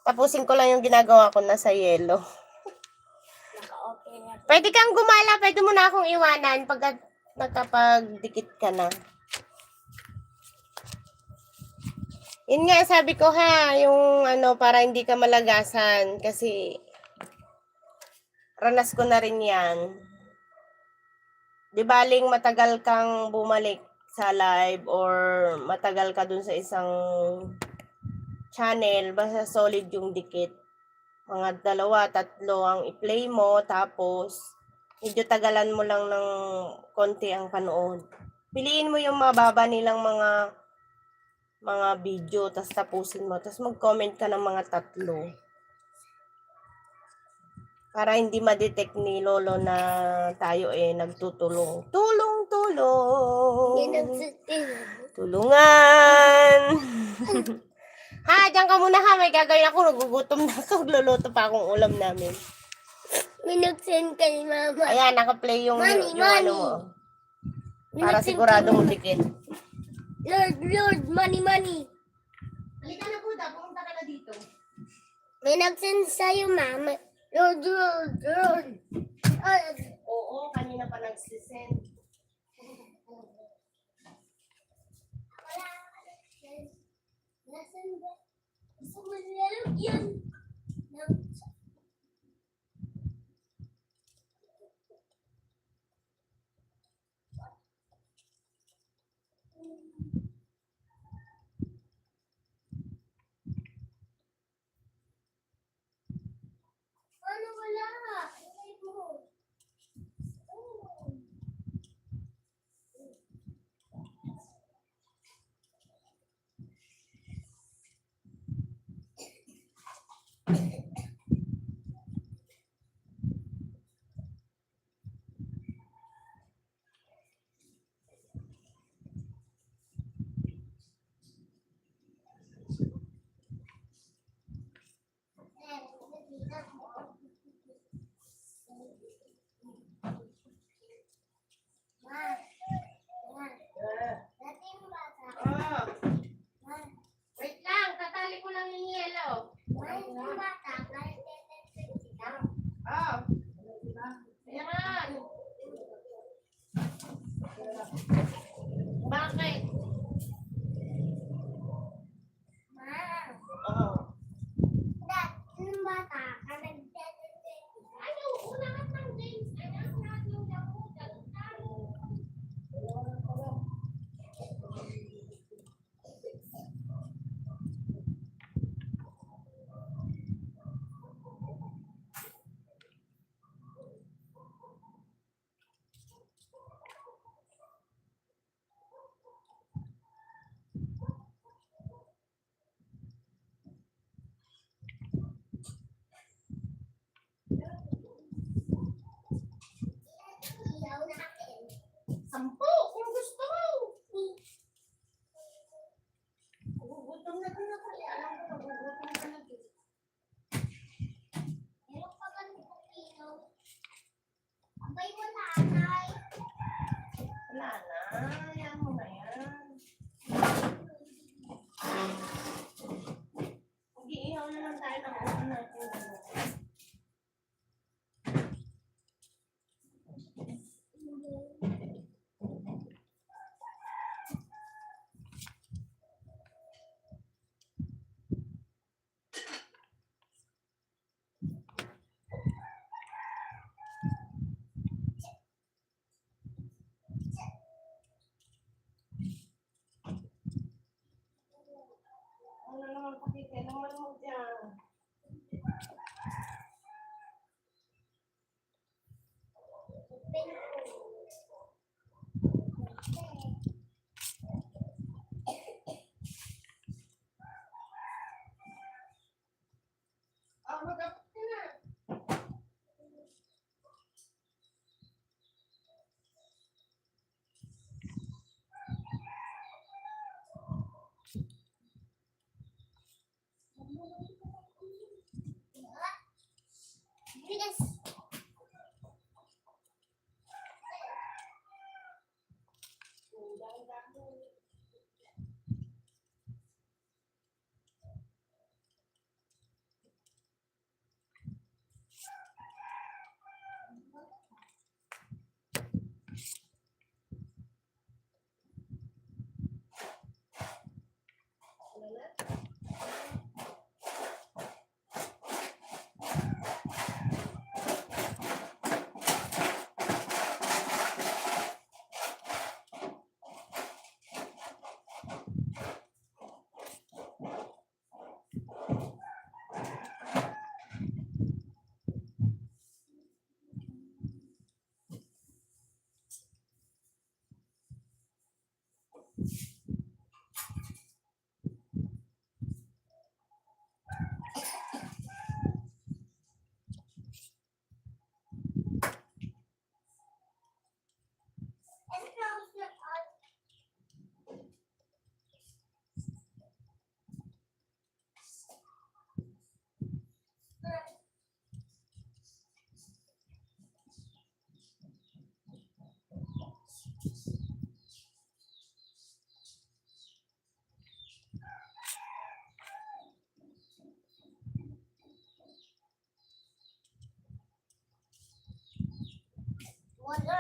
Tapusin ko lang yung ginagawa ko na sa yelo. Naka-okay na. Pwede kang gumala, pwede mo na akong iwanan pag nakapagdikit ka na. Yun nga, sabi ko ha, yung ano, para hindi ka malagasan. Kasi, ranas ko na rin yan. Di baling matagal kang bumalik sa live or matagal ka dun sa isang channel, basta solid yung dikit. Mga 2, 3 ang i-play mo, tapos medyo tagalan mo lang ng konti ang panood. Piliin mo yung mababa nilang mga video, tapos tapusin mo. Tapos mag-comment ka ng mga 3. Para hindi ma-detect ni Lolo na tayo nagtutulong. Tulong! Hindi nag-send. Tulungan! Ha, diyan ka muna ha. May gagawin ako. Nagugutom na ako. Luluto pa akong ulam namin. May nag-send kay mama. Ayan, naka-play yung Money, ano money. mo. May Para nag-send siguradong kay dikit. Lord, money, money. Halika na po, pumunta ka na dito. May nag-send sa'yo, mama. Lord. Ay, Oo, kanina pa nagsisend. wala. Nasaan ba? Gusto mo nilalagyan? Ano wala? Ilagay mo. Oh. Wait lang, tatali ko lang yung yellow. Bata. Wala.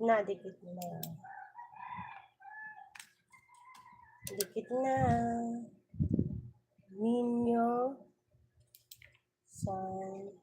na, dikit na. Dikit na. Ninyo. San.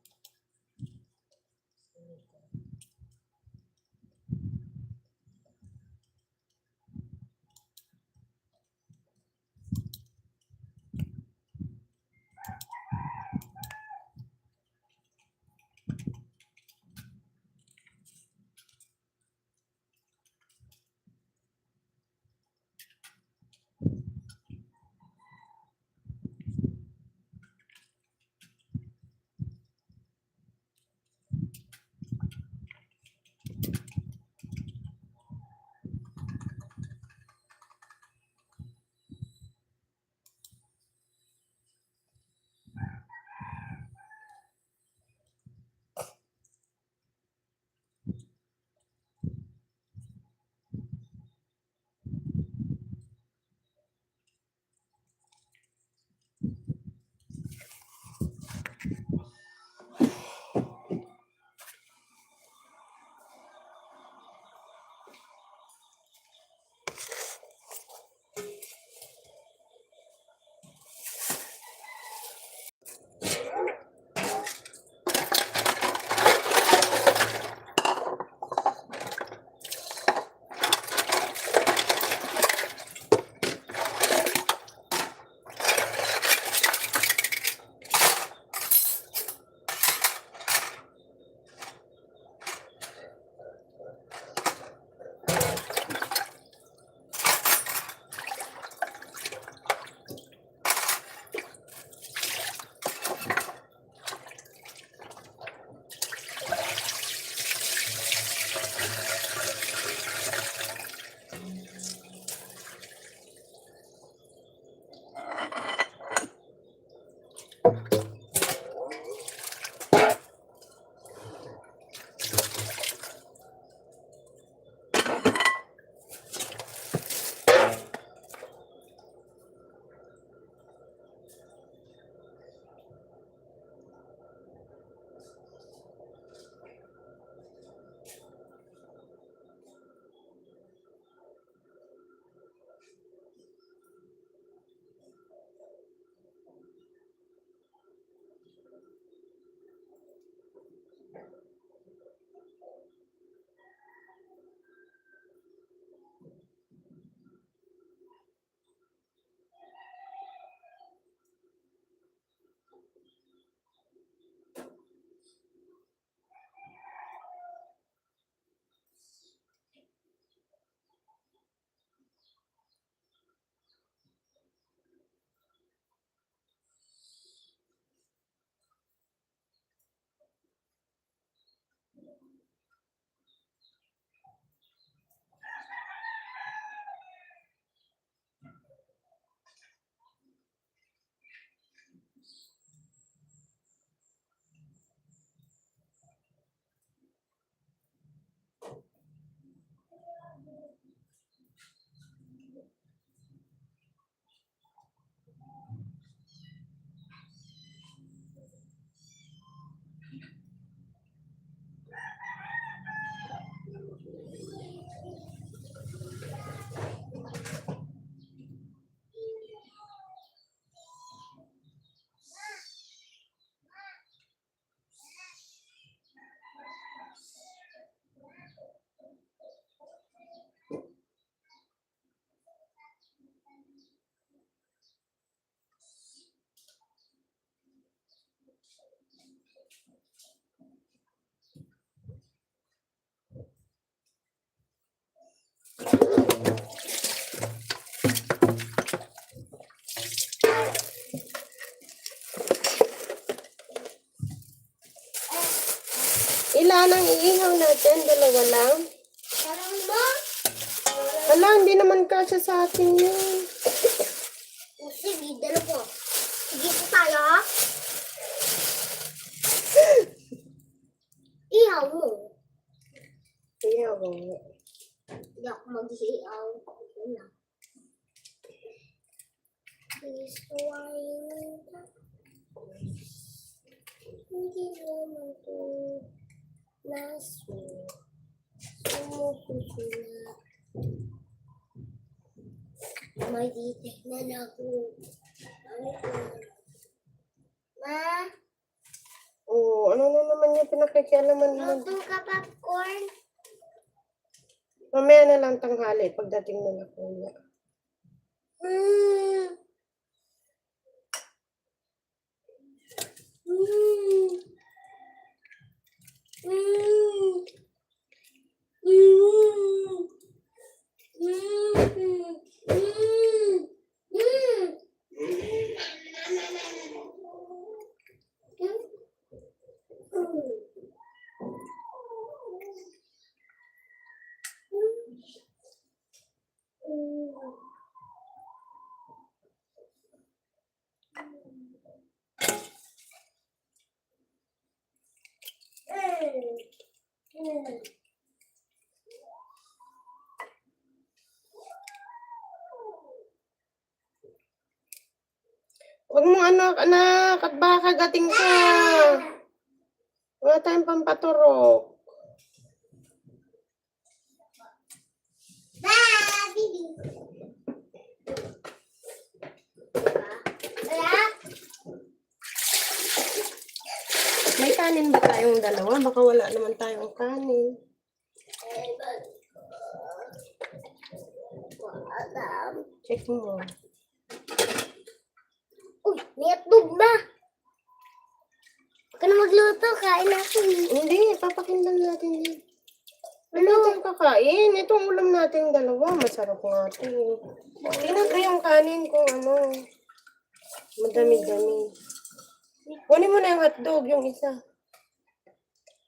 Ilan ang iihaw natin? Dalawa lang? Parang mo? Hala, hindi naman kasya sa atin yun. Sige, dalawa. Sige po tayo. Ihaw mo. Ihaw mo. Hindi ako mag-ihaw. Wala. Please, why hindi naman to last week. May titignan ako. Ma, Oo, ano na naman yung pinakikialaman mo? luto ka popcorn? Mamaya na lang tanghali pagdating nila kuya. Mm. Mm. Mm. Mm. Mm. Mm. Huwag mo anak, at baka gating ka. Wala tayong pampaturok. May kanin ba tayong dalawa? Baka wala naman tayong kanin. Check mo. Uy, may hotdog na. Huwag ka na magluto, kain natin. Hindi, papakindan natin yan. Ano natin kakain? Itong ulam natin dalawa. Masarap nga ito. Tingnan ko yung kanin kung ano. Madami-dami. Kunin mo na yung hotdog, yung isa.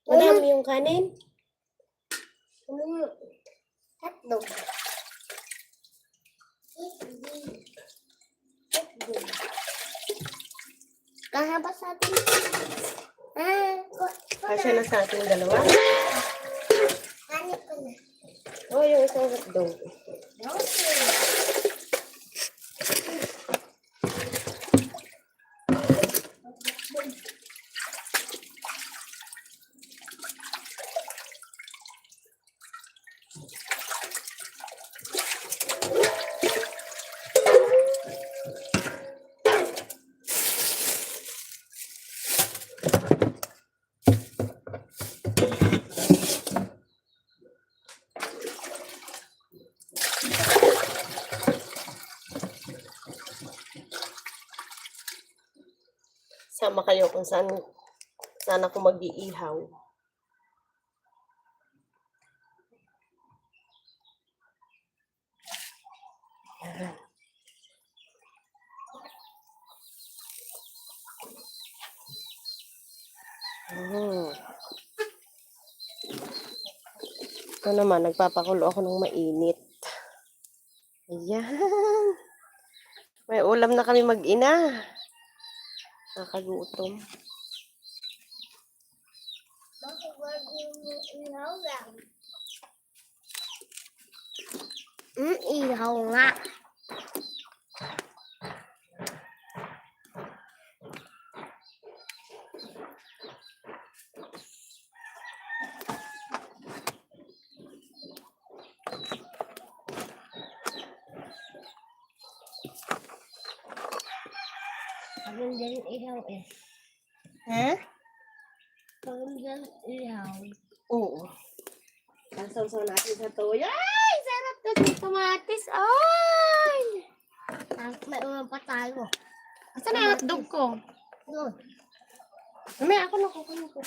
Madami yung kanin. Ano nga? Hotdog. Kaya ba sa atin? Kasya na sa ating dalawa. Kanin ko na. Oh, yung isang hotdog. Sama kayo kung saan ako mag-iihaw. Ito naman, nagpapakulo ako ng mainit. Ayan. May ulam na kami mag-ina. Nakagutom. Bakit wag yung ihaw lang? Ihaw nga. Parang din ihaw eh. Ha? Parang din ihaw. Oo. Sasaw-saw natin sa toyo. Ay! Sarap kasi kamatis. Ay! May ulam pa tayo. Asa na yung hotdog ko? Doon. Mamaya ako na kukunin ko.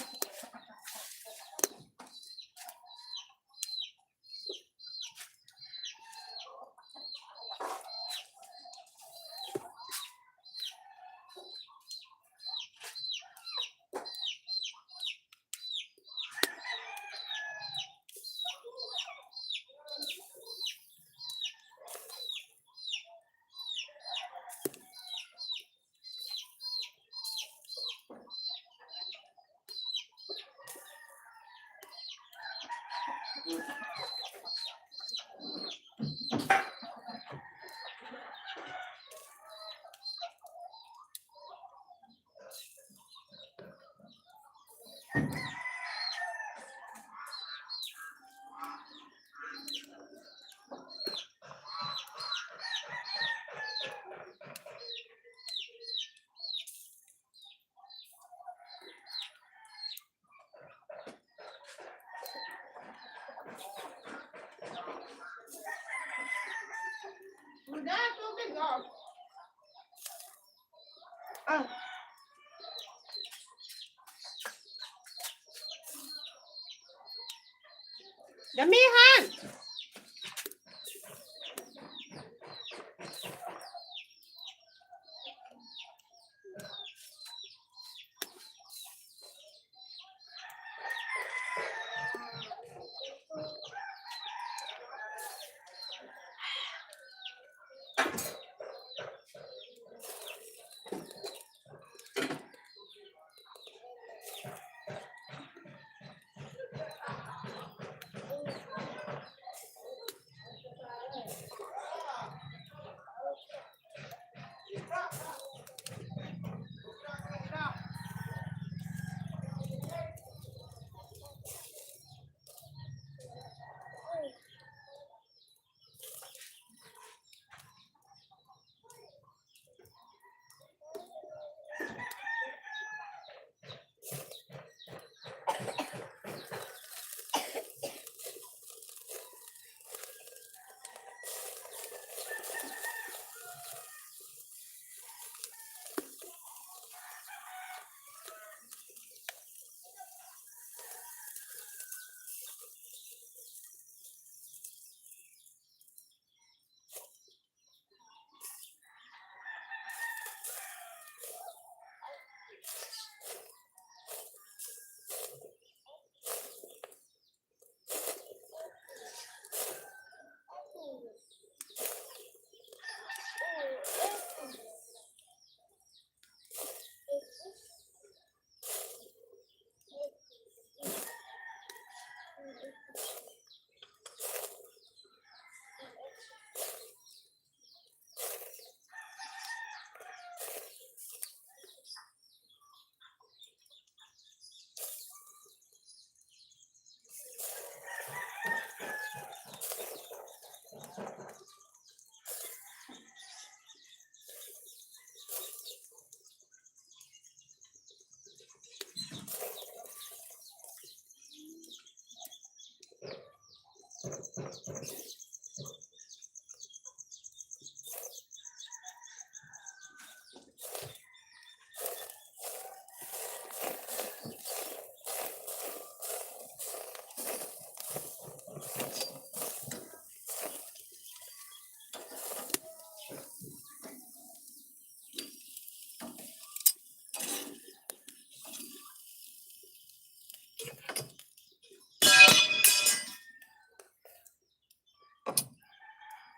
Ah. Damihan!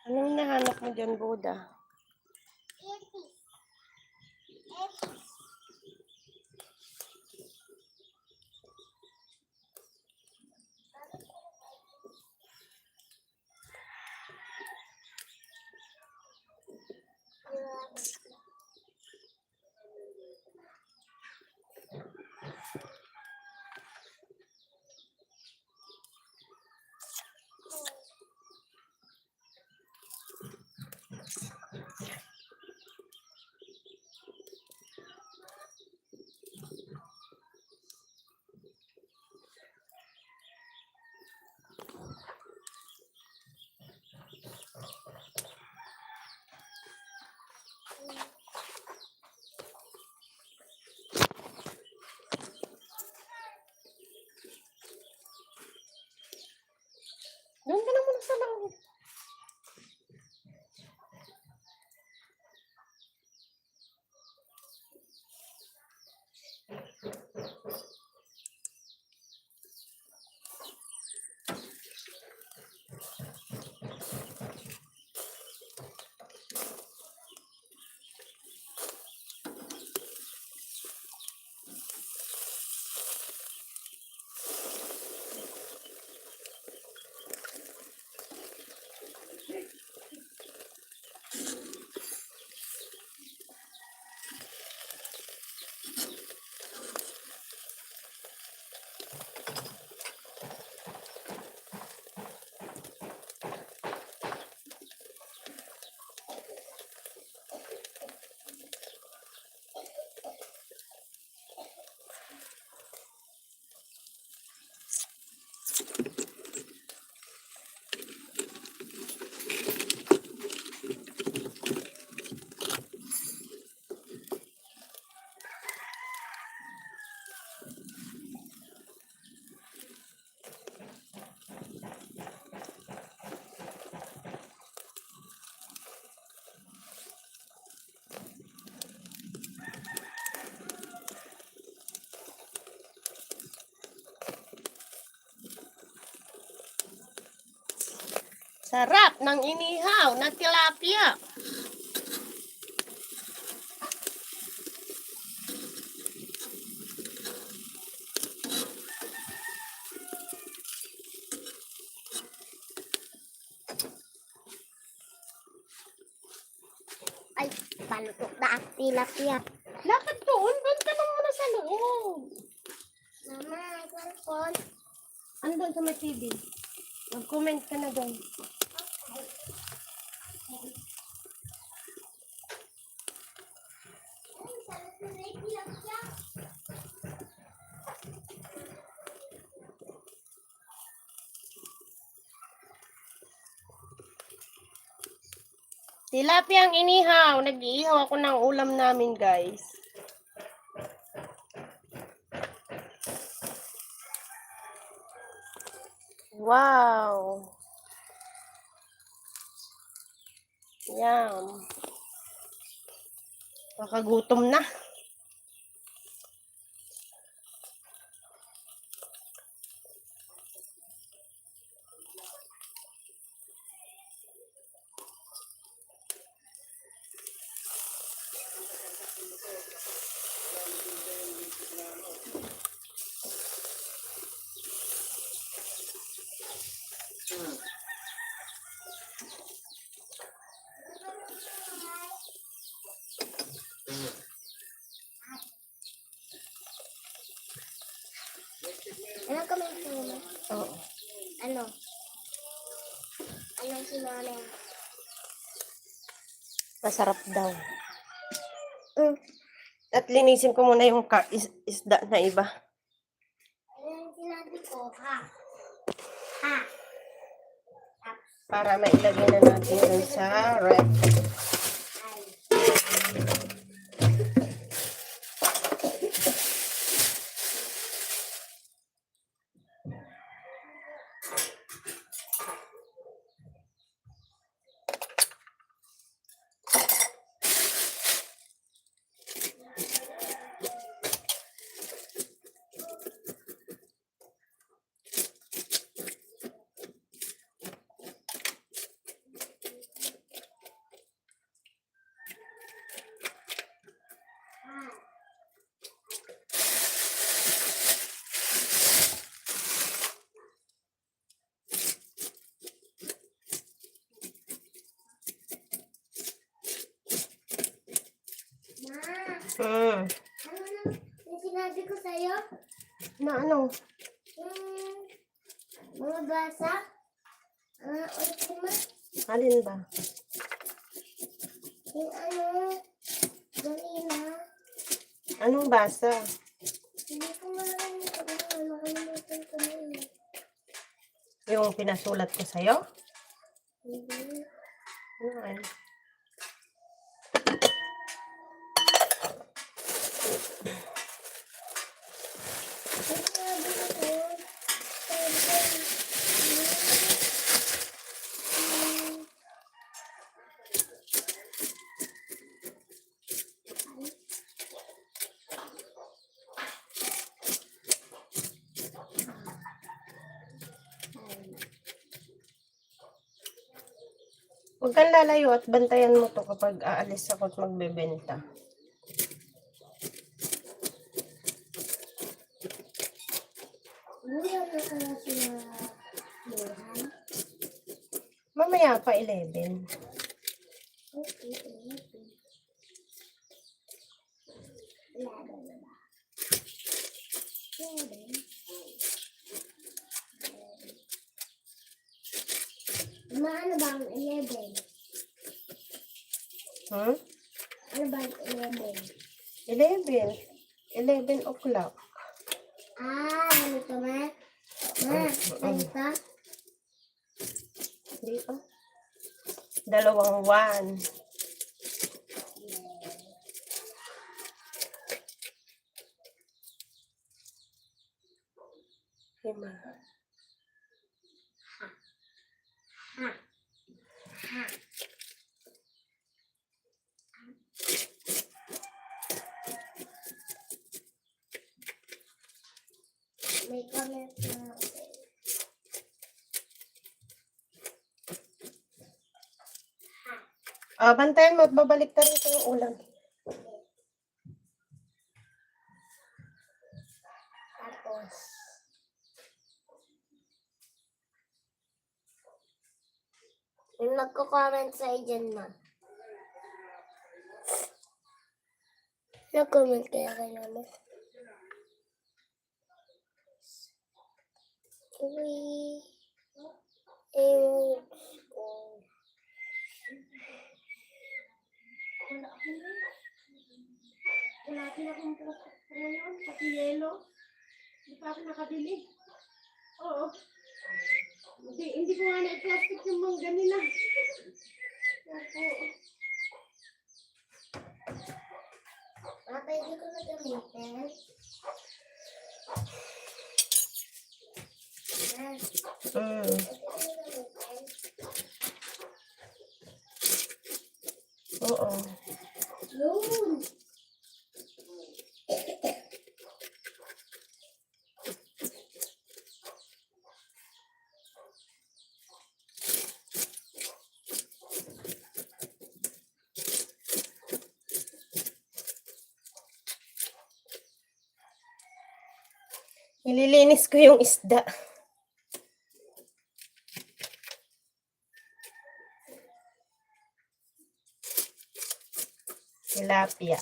Anong hinahanap mo dyan, Buda? Sarap ng inihaw na tilapia. Ay, palutok na ang tilapia. Lakad doon. Doon ka na muna sa loob. Mama, cellphone. Andun sa may TV. Mag-comment ka na doon. Tilapia ang inihaw. Nag-iihaw ako ng ulam namin, guys. Wow! Yum! Nakagutom na. Ano kami mama? Oo. Ano? Anong sinama? Masarap daw. Mm. At linisin ko muna yung isda na iba. Anong sinabi ko? Ha? Ha? Para mailagay na natin dun sa rep. Ay. Ma, Hmm. ano na yung sinabi ko sa'yo? Na ano? Yung mga basa? Ultima? Alin ba? Yung ano? Galina? Anong basa? Hindi ko malalaman kung ano kalimutan ko na yun. Yung pinasulat ko sa'yo? Hindi. Ano ay? Yung sinabi ko sa'yo? Huwag kang lalayo at bantayan mo to kapag aalis ako at magbebenta. Hindi ako kaya sila Lohan. Mamaya pa 11. Okay, okay. Wala na ba? Wala. Ano ba ang 11? Hmm? Ano ba ang 11? 11. 11 o'clock. Ganito ma? Ganito? Hindi pa. 2 1. Lima. May comment na Bantayan mo at babalik ta rin yung ulam. Tapos, yung nagko-comment sa'yo dyan, ma. Nag-comment kaya kayo, ma. Uy. Wala akong ngayon, pati yelo. Hindi pa ako nakabili. Oo. Hindi ko nga na-plastic yung mangga nila. Pwede ko na gamitin. Oo. Yun. Nililinis ko yung isda. Tilapia.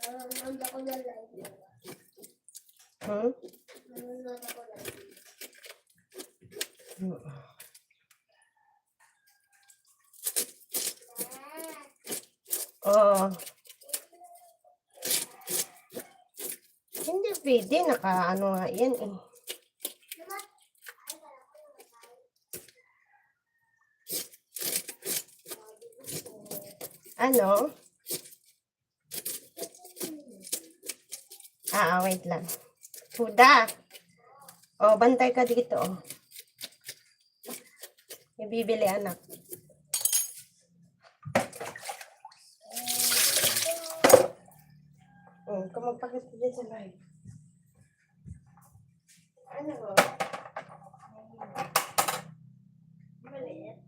Nanonood ako na live. Nanonood ako live. Oo. Hindi pwede. Naka-ano nga yan eh. Ano? Wait lang. Huda. Bantay ka dito. May bibili, anak. Kung magpakita dyan sa live. Ano? Maliit.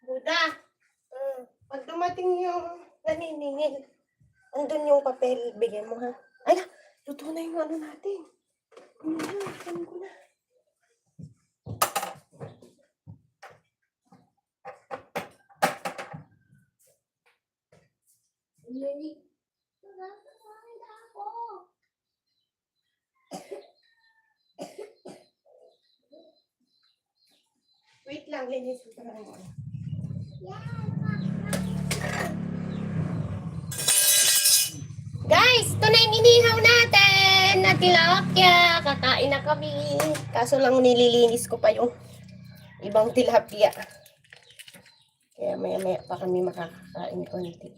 Buda, pag dumating yung naniningil, andun yung papel, bigyan mo ha. Ay, luto na yung ano natin. Ano ko na. Hindi. Nakakain ako. Wait lang, linis ko na lang. Guys, ito na yung inihaw natin na tilapia. Kakain na kami. Kaso lang nililinis ko pa yung ibang tilapia. Kaya maya-maya pa kami makakakain konti.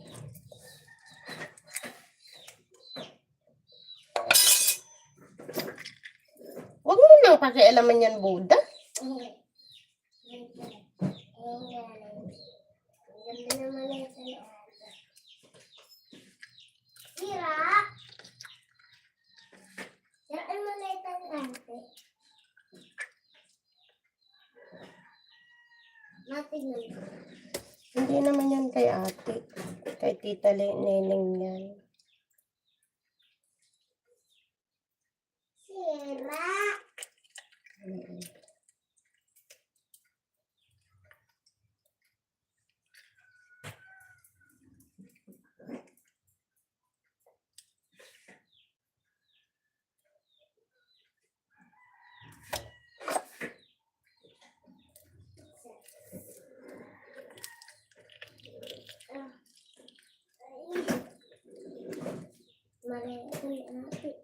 Huwag mo nang pakialaman yan, Buddha. Ganda naman yung Sira! Sira ang maliit ang ate. Matignan ko. Hindi naman yan kay ate. Kay tita Neneng yan. Sira! Maliit ang ate.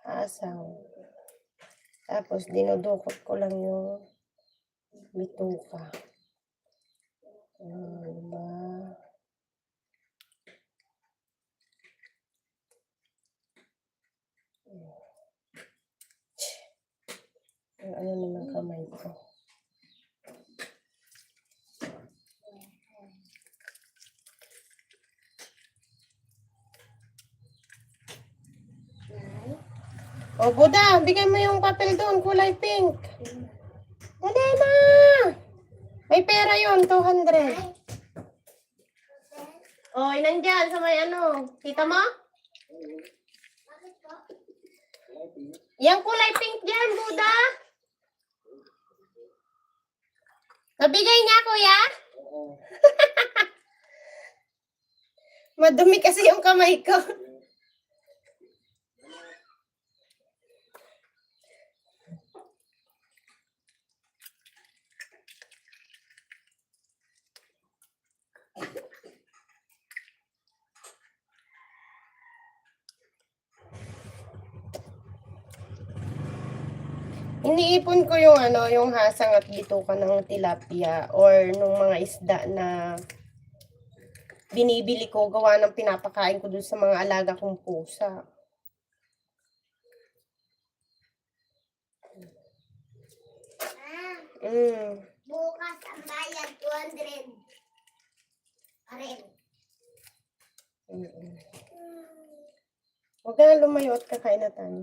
Asaw. Tapos, dinudukot ko lang yung bituka. Diba? Yung ano naman kamay ko. O, Buddha, bigay mo yung papel doon, kulay pink. Dali na! May pera yun, 200. O, nandyan sa may ano. Kita mo? Bakit po? Yung kulay pink dyan, Buddha. Nabigay niya, kuya? Madumi kasi yung kamay ko. Iniipon ko yung ano, yung hasang at bituka ng tilapia or nung mga isda na binibili ko gawa ng pinapakain ko dun sa mga alaga kong pusa. Bukas ang bayad 200. Parin. Huwag ka na lumayo at kakain na tayo.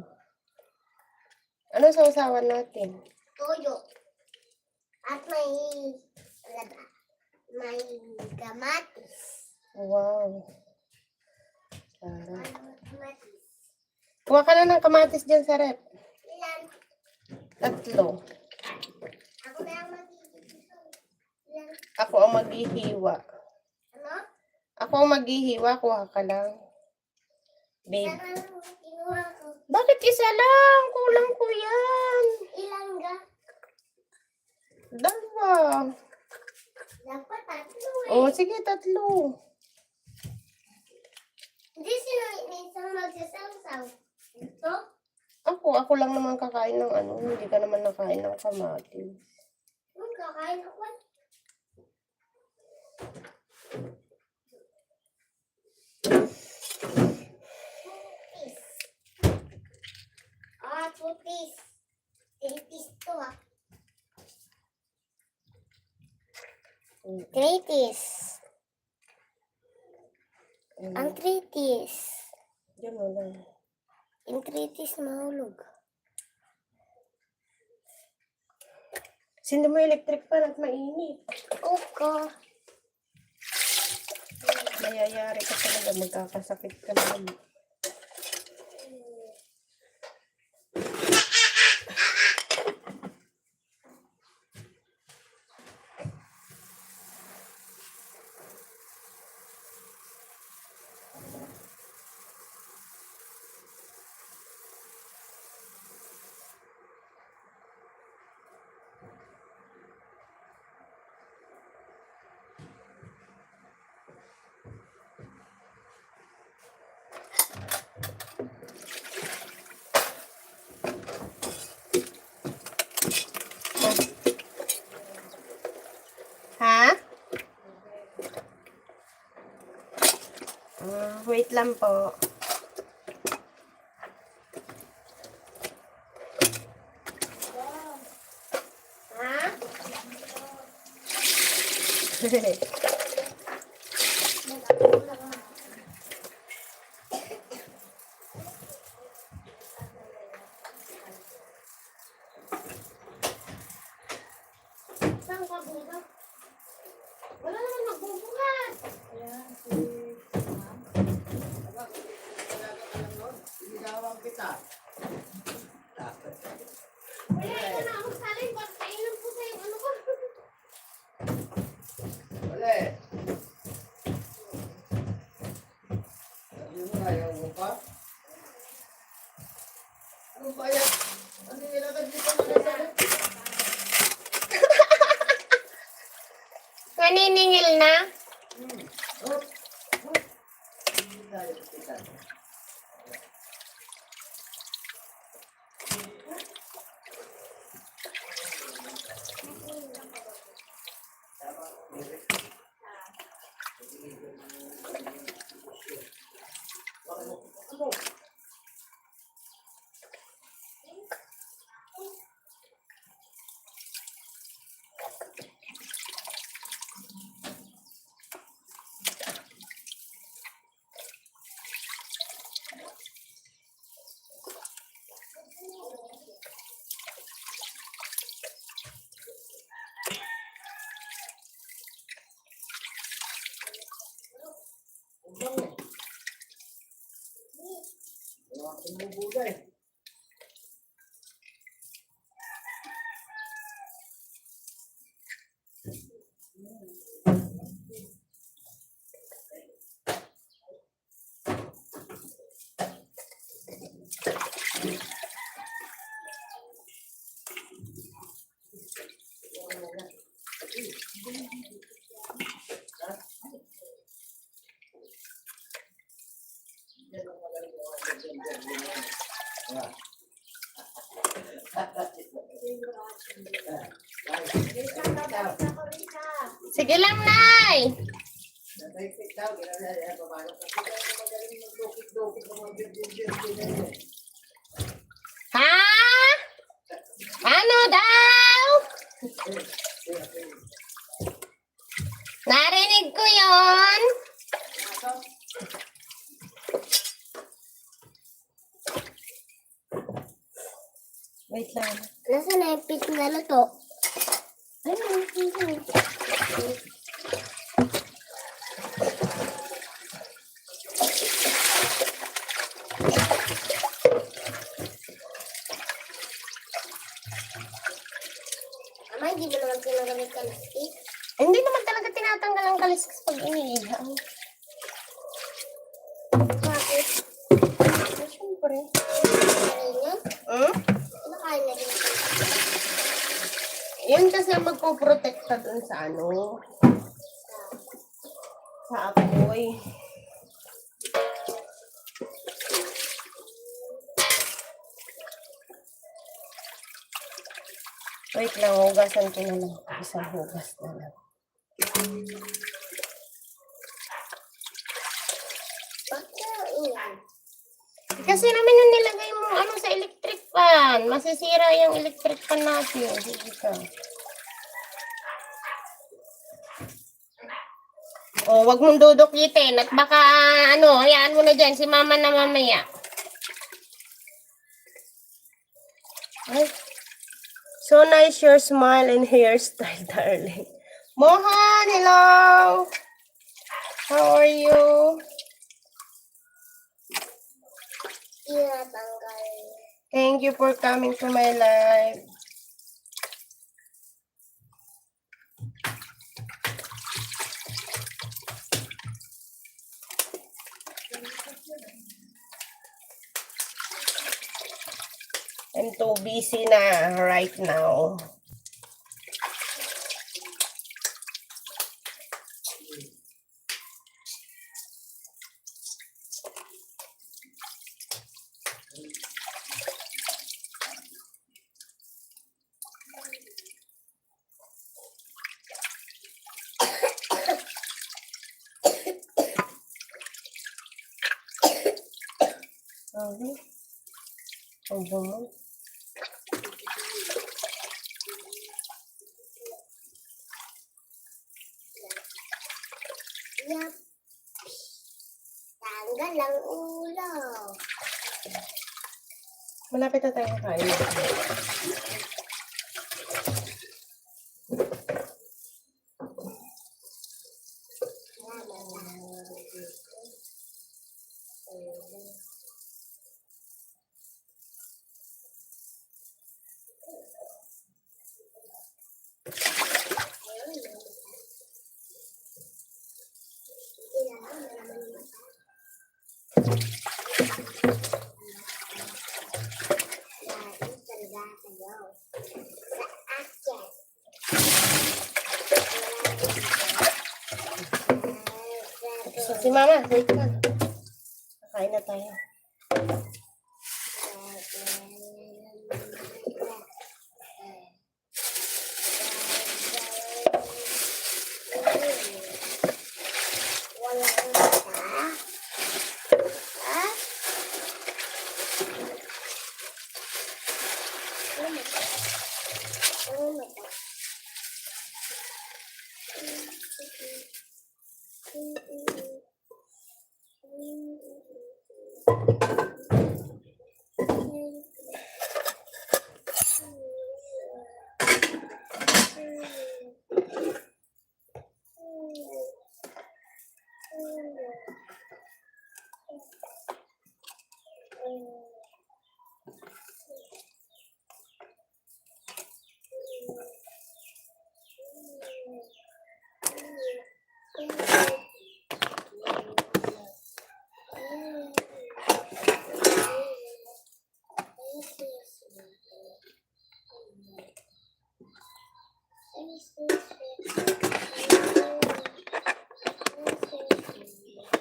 Ano sa usawan natin? Toyo. At may may kamatis. Wow. Sarap. Kamatis. Kuha ka na ng kamatis dyan sa rep. Ilan? 3. Ako na ang magiging. Ilan? Ako ang maghihiwa. Ano? Ako ang maghihiwa, kuha ka lang. Babe. Ilan ang kinuha ko? Bakit isa lang? Kulang ko yan. Ilan ga? 2. Dapat 3 eh. Oh, sige, 3. Hindi sino isang magsasawsaw. Ito? Ako lang naman kakain ng ano. Hindi ka naman nakain ng kamatis. Kakain ako. Putis. Kritis to ah. Kritis. Ang kritis. Diyan mo lang. Yung kritis mahulog. Sindi mo yung electric fan at mainit. Oka. Mayayari ka talaga. Magkakasakit ka naman. lang po. Ha? Saan ka buka? Wala naman magbubukas. Wala, ito na ako salin. Pagkainan po sa yung ano ko. Wala. Sabi mo na yung buka. Ano ba yan? Ano yung ilagay dito na sabi? Naniningil na? Oh. Hindi tayo kita. Sige lang, Nay. Ha? Ano daw? Narinig ko yon. Wait lang. Nasaan na yung pit na luto? Ayun. Ama, hindi mo naman tinagamit ka ng stick. Hindi naman talaga tinatanggal ang kaliskis pag iniihaw. Bakit? Siyempre. Kanina? Hmm? Nakain na rin ako. Yun kasi ang magpoprotekta dun sa ano. Sa apoy. Wait lang, hugasan ko na lang. Isang hugas na lang. Bakit na iyan? Kasi naman yung nilagay mo ano sa electric fan. Masisira yung electric fan natin. Sige ka. O, wag mong dudukitin. At baka ano, hayaan mo na dyan. Si mama na mamaya. Ay. So nice your smile and hairstyle, darling. Mohan, hello! How are you? Tinatanggal. Thank you for coming to my live. I'm too busy na right now. Sabi. Ang bungo. Yup. Tanggal ang ulo. Malapit na tayo kain. So, si Mama, wait ka. Kakain na tayo.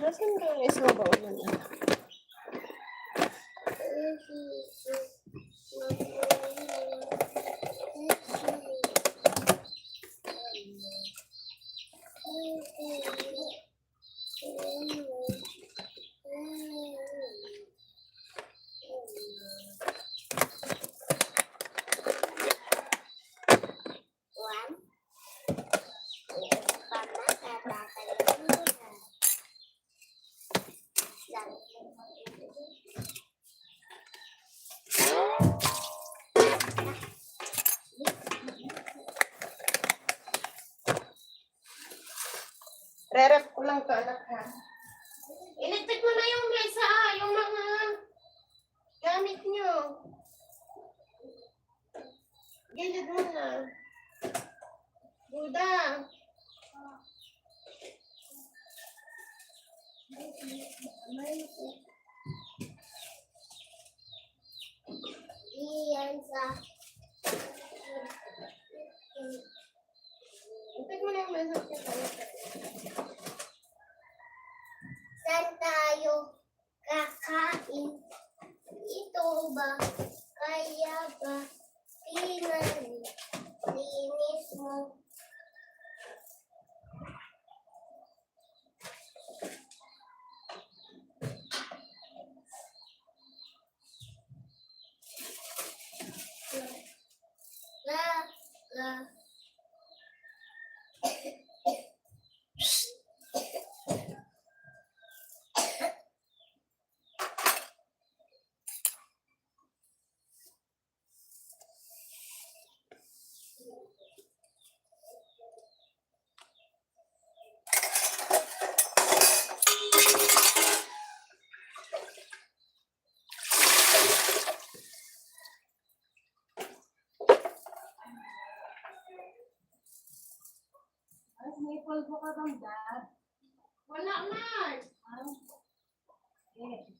Nasaan ka yung isang baon na niya? Re-rep ko lang to, anak ha. Iligpit mo na yung mesa, yung mga gamit nyo. Gilid mo na. Buda. Iyan sa Iligpit mo na yung mesa. saan tayo kakain? Ito ba? Kaya ba? Pinalinis mo? La. May pulbo ka bang dad? Wala man. Eh.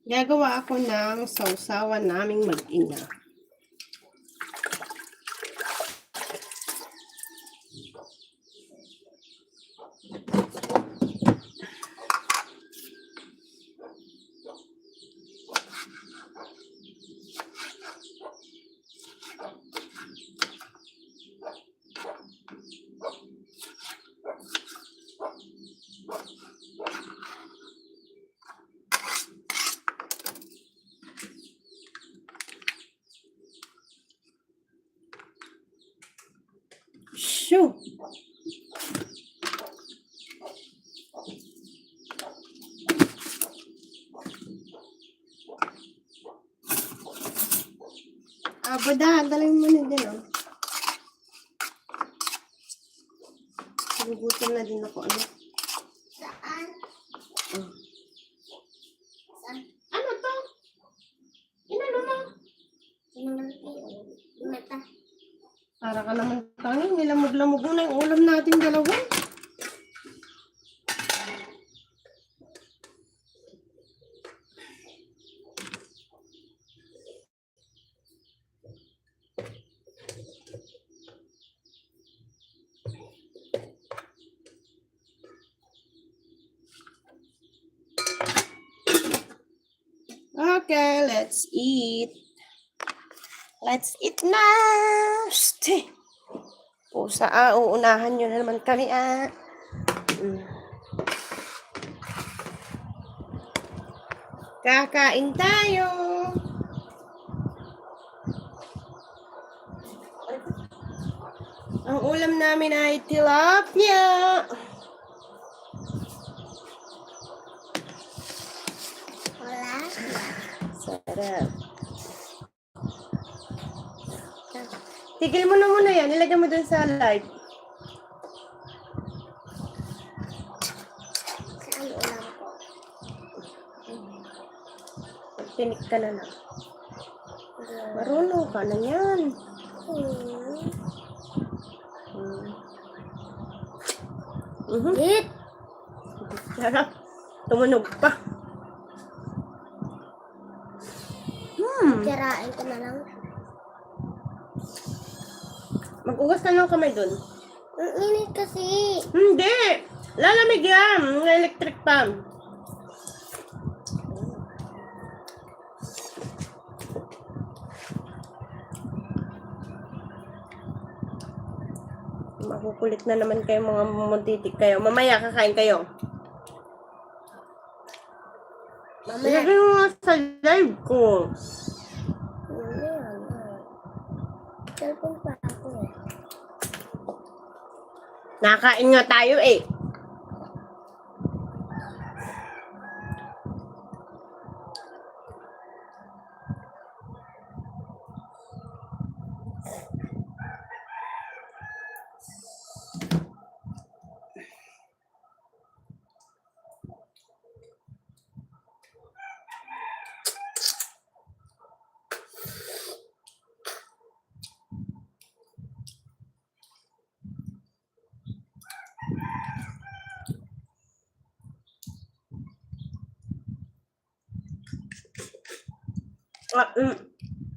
Gagawa ako ng sausawan naming mag-ina. Shoo. Bada, dalhin mo na din, oh. Nagugutom na din ako, ano? Saan? Oh. Saan? Ano to? Inano mo? Yung mata. Para ka naman tanong, nilamog-lamog mo na yung ulam natin dalawa. Okay, let's eat. Let's eat na! Ste. Pusa, uunahan nyo na naman kami, Kakain tayo! Ang ulam namin ay tilapia! Wala. Sarap. Tigil mo na muna yan. Ilagay mo dun sa live. Saan ulam ko? Magtinik ka na na. Marunong ka na yan. Hit! Sarap. Tumunog pa. Tirain ko na lang. Mag-ugas ka ng kamay dun. Ang init kasi. Hindi! Lalamig yan. Ng electric fan. Makukulit na naman kayo mga muntitik kayo. Mamaya kakain kayo. Mamaya. Ilagay mo nga sa live ko. Cellphone pa ako eh. Nakain nga tayo eh.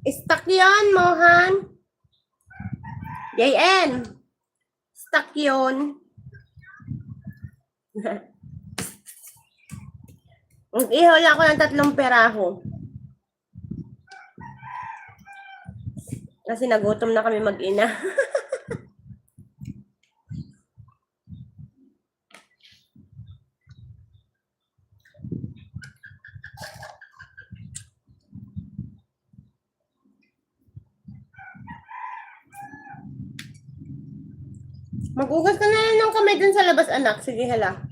Stuck yun, Mohan. JN. Stuck yun. Mag-ihaw lang ako ng 3 peraho. Kasi nagutom na kami mag-ina. Mag-ugas ka na lang ng kamay dun sa labas, anak. Sige, hala.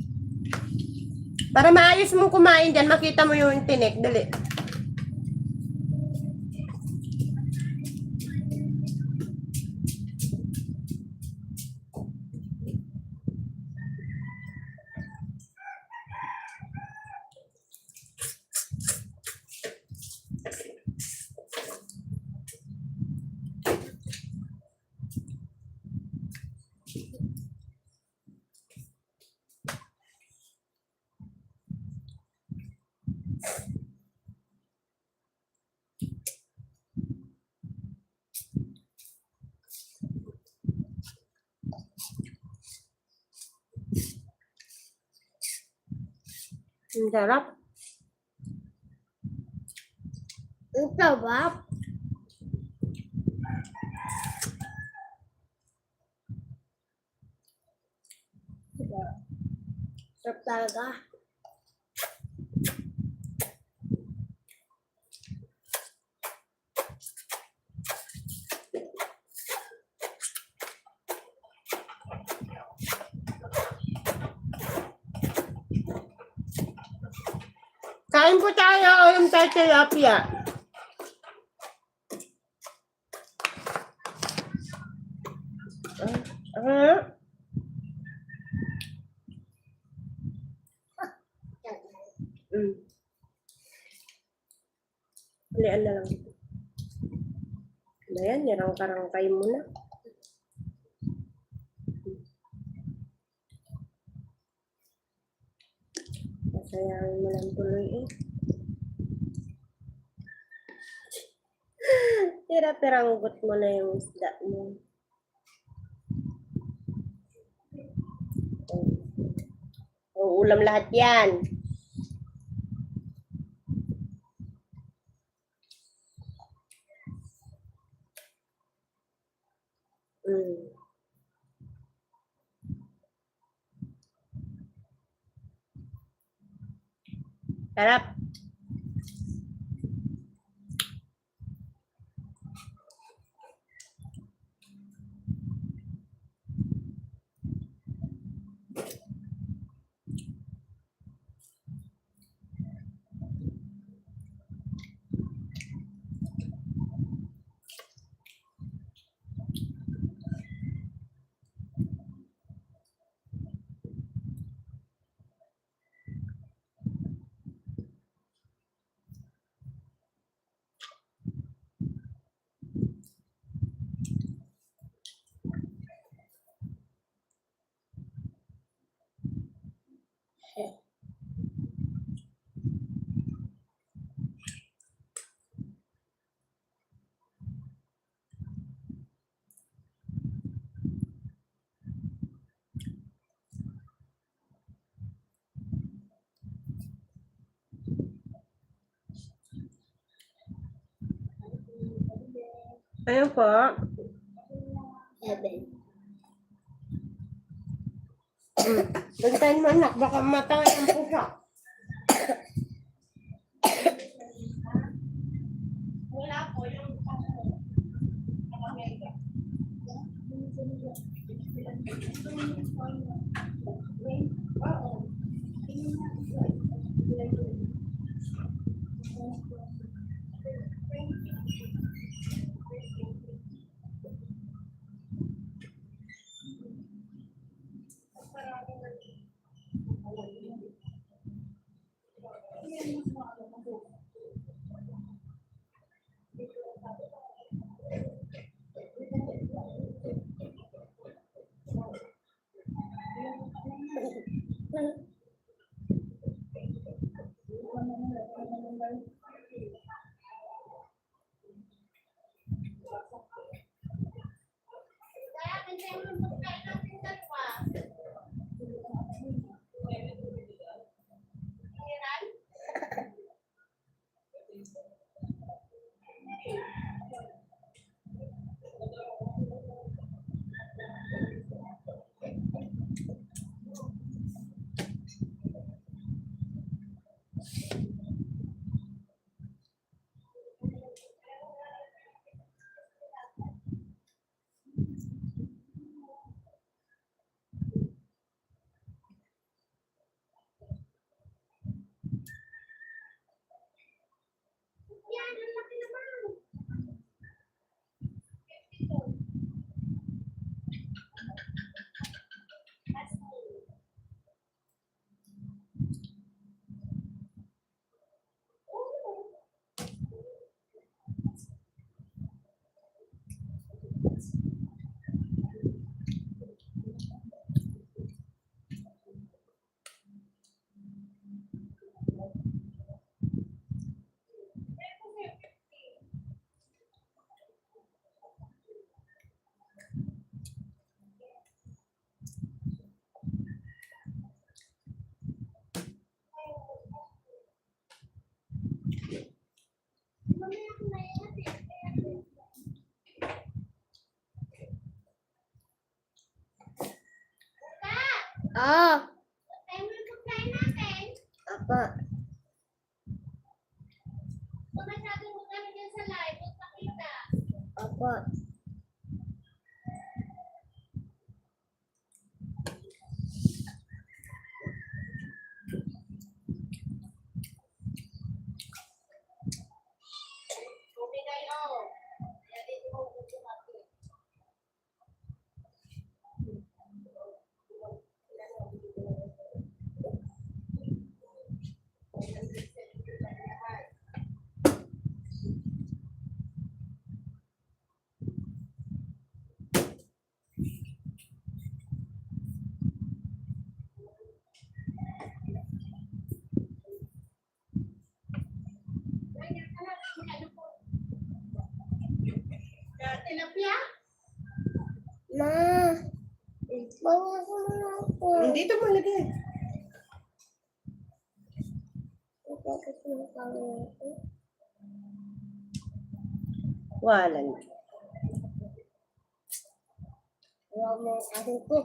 Para maayos mong kumain dyan, makita mo yung tinik. Dali. Ang sarap. Ang sarap. Sarap talaga. Kain po tayo. Ulam tayo tilapia. Hulian na lang. Ayan, nirang-karangkay mo na. Masayangin mo lang tuloy eh. Tira-tiranggot mo na yung isda mo. Ulam lahat yan. Sarap. Ayun po. 7. Bantayan mo anak, baka matay ang pusa. Wala po yung Oh, Tayo mo yung pagkain natin. apa. Kung masyadong magkano dyan sa live, magpakita. Apa. Tilapia? Ma, bawa ko na ako. Dito mo lagay. Bakit mo kami ako? Wala. Wala mo yung akin ko.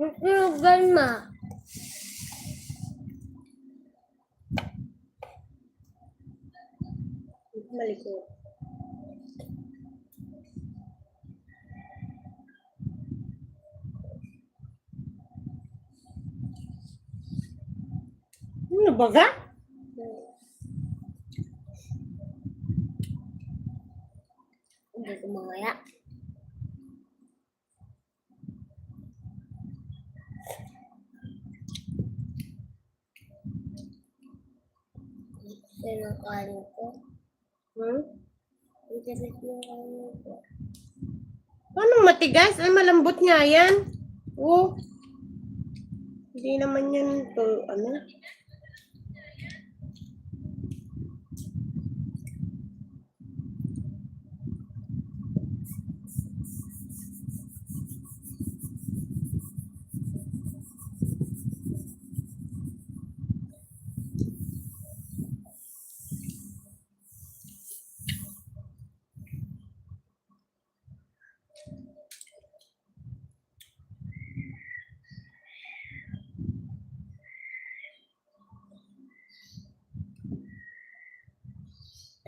Nagkirugan, ma. Malikot. Ano baga? Hindi ko mamaya. Pero kanin ko. Internet yung kanin ko. Paano matigas? Ay, malambot nga yan. Oh. Hindi naman yan to, ano?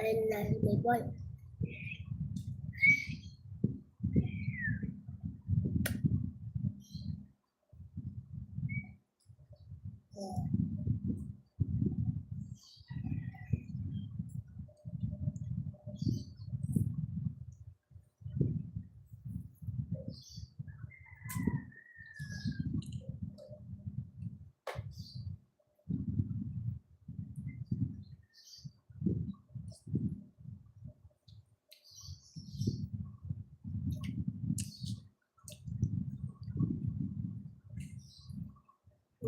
Ayun na, may boy.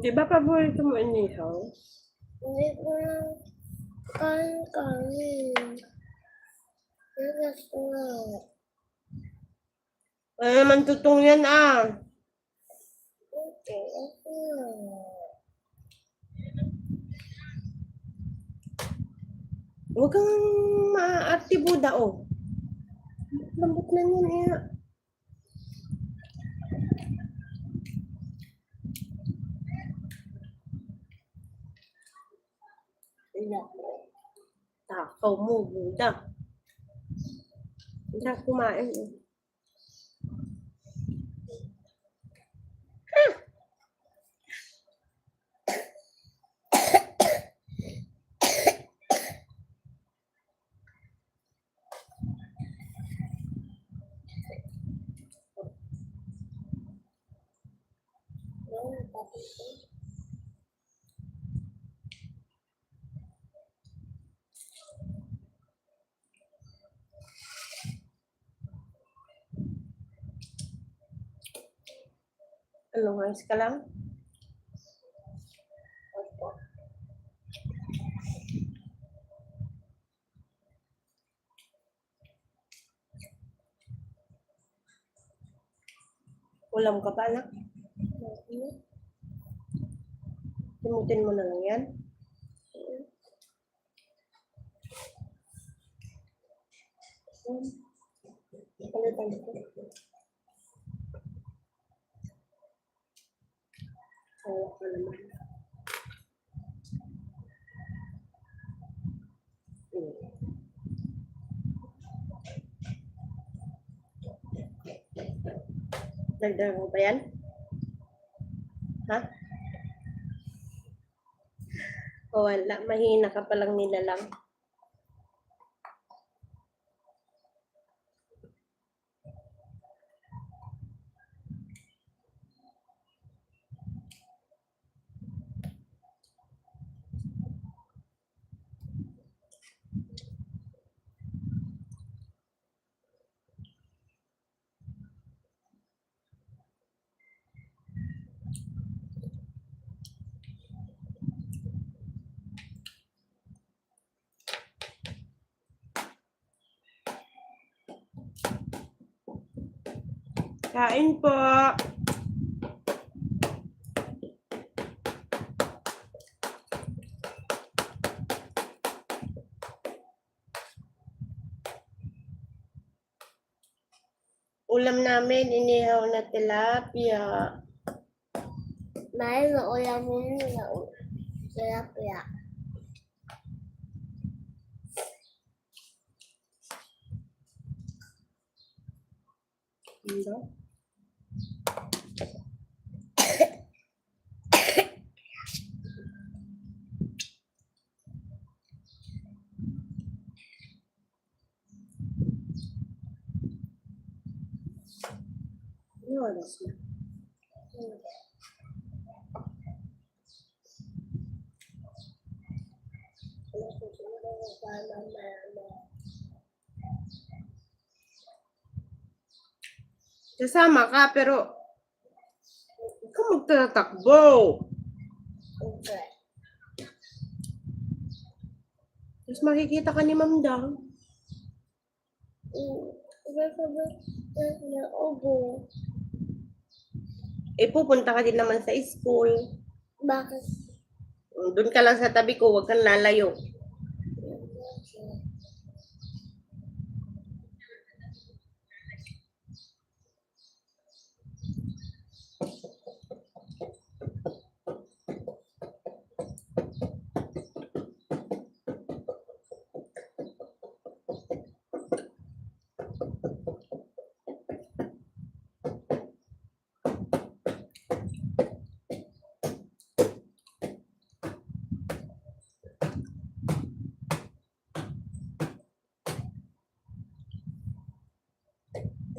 Di ba paborito mo inihaw? Hindi ko na kanin. Nagas ko na. Ano naman tutong yan ah? Okay, okay na. Huwag kang maaarte Buda oh. Lambot na yan eh. Wala. Takaw mo, Buda. Hindi ako kumain eh. Wala, tapos ko. Ano, ayos ka lang? Ulam ka pa, anak? Tumutin mo na lang yan. Palitan ko. Sawa ka naman. Dagdagan mo ba yan? Ha? O wala, mahina ka palang nilalang. Kain po. Ulam namin, inihaw na tilapia. May ulam mo na tilapia. Ano? Ano oras na? Kasama ka, pero ikaw magtatakbo. Okay. Tapos makikita ka ni Ma'am Dang. Ubo. Eh, pupunta ka din naman sa school. Bakit? Doon ka lang sa tabi ko, huwag kang lalayo.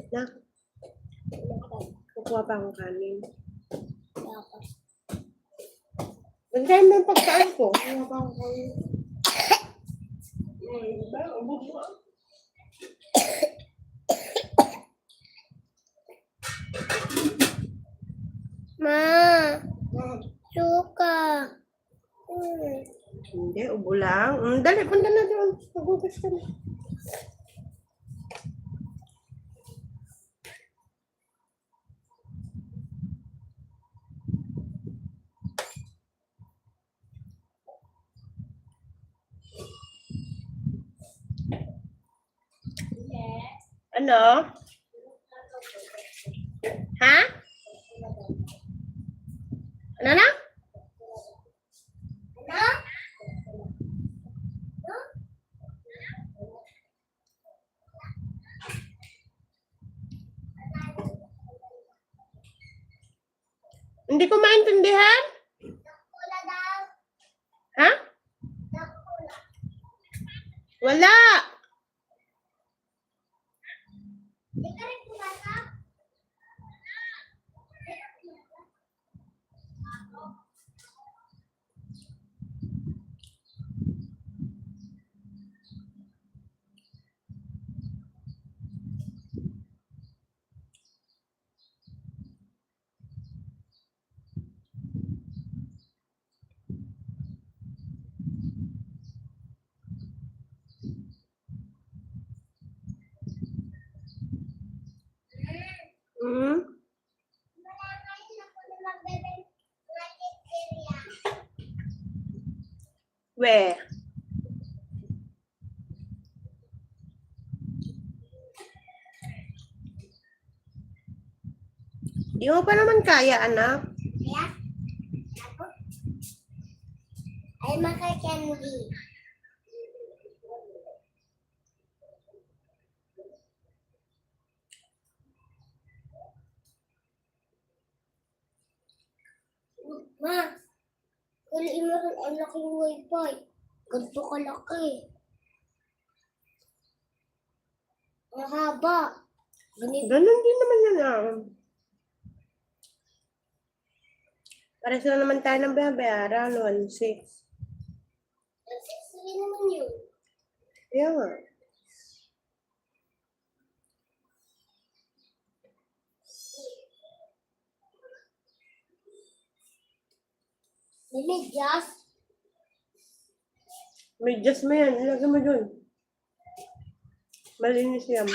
Na, kukuha pa akong kanin. Bakit? Bantayan mo yung pagkaan ko. Kukuha pa akong kanin. Diba? Ubog mo. Ma, suka. Hindi, ubo lang. Dali, punta na doon. Magugas ka na. Ano? Ha? Ano na? Hindi ko maintindihan. Wala daw. Ha? Wala. Di ka rin pumasok? Hmm? Wala ngayon ako na magbebe area. Where? Di mo pa naman kaya, anak. Kaya? Ay, maka-candy. Ma, kuliin mo rin ang laking wifi. Ganito kalaki. Ang haba. Ganito. Ganun din naman yan ah. Pares lang naman tayo ng bayaran, 1.6. Sige naman yun. Kaya nga. Medyas. Medyas mo yan. Ilagay mo dun. Malinis yan.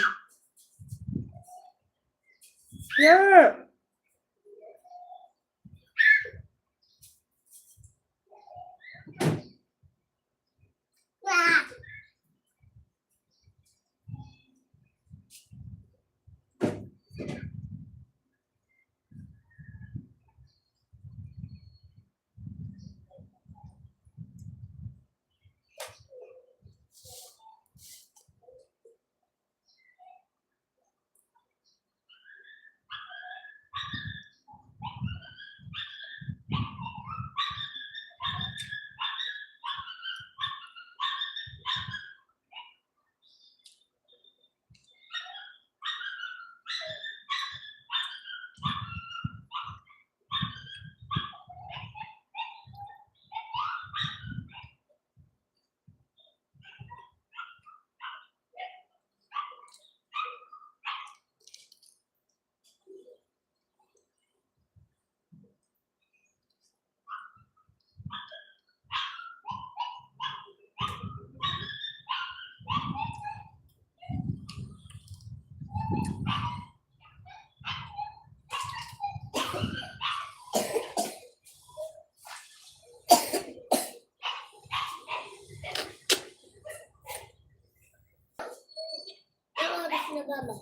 Yeah! Wah! Ang oras na ba ba?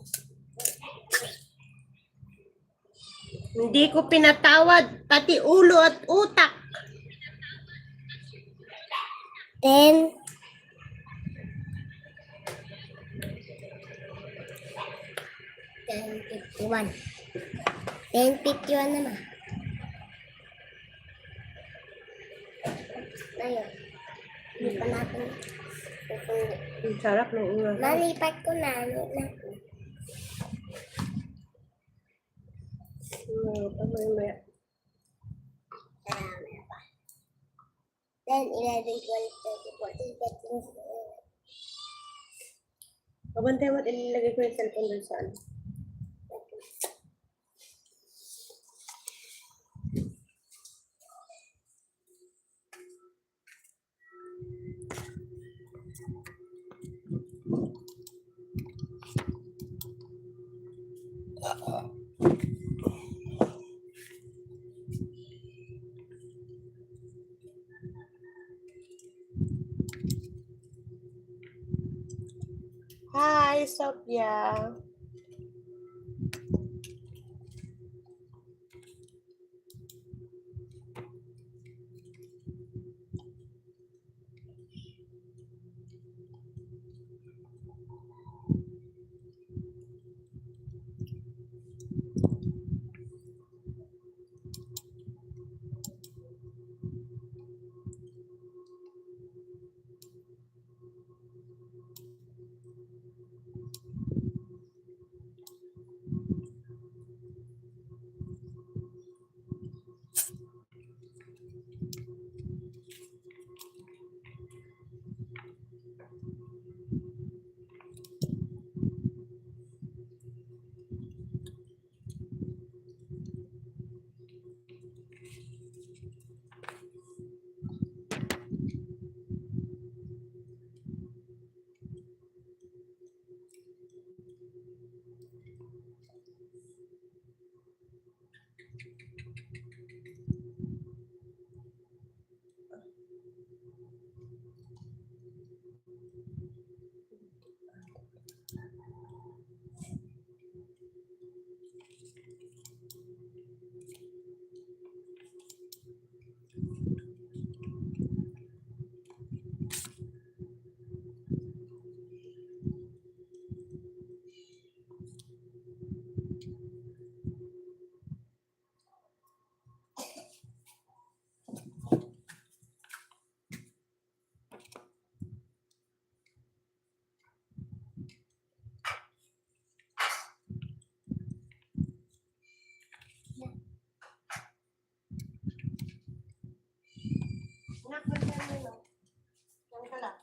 Hindi ko pinatawad, pati ulo at utak. 10. 10:51. 10:51 naman. Ayun. Hindi pa natin pupunin. Ang sarap ng ulo. Malipat ko na. Ano na. Mamaya. Marami pa. 10, 11, 12, 13, 14, 15. Pabantay mo at ilalagay ko yung cellphone doon sa ano. Hi, Sophia. anak ko dyan, ano. Yan ka lang.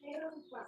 Meron pa.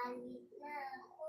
langit na ako.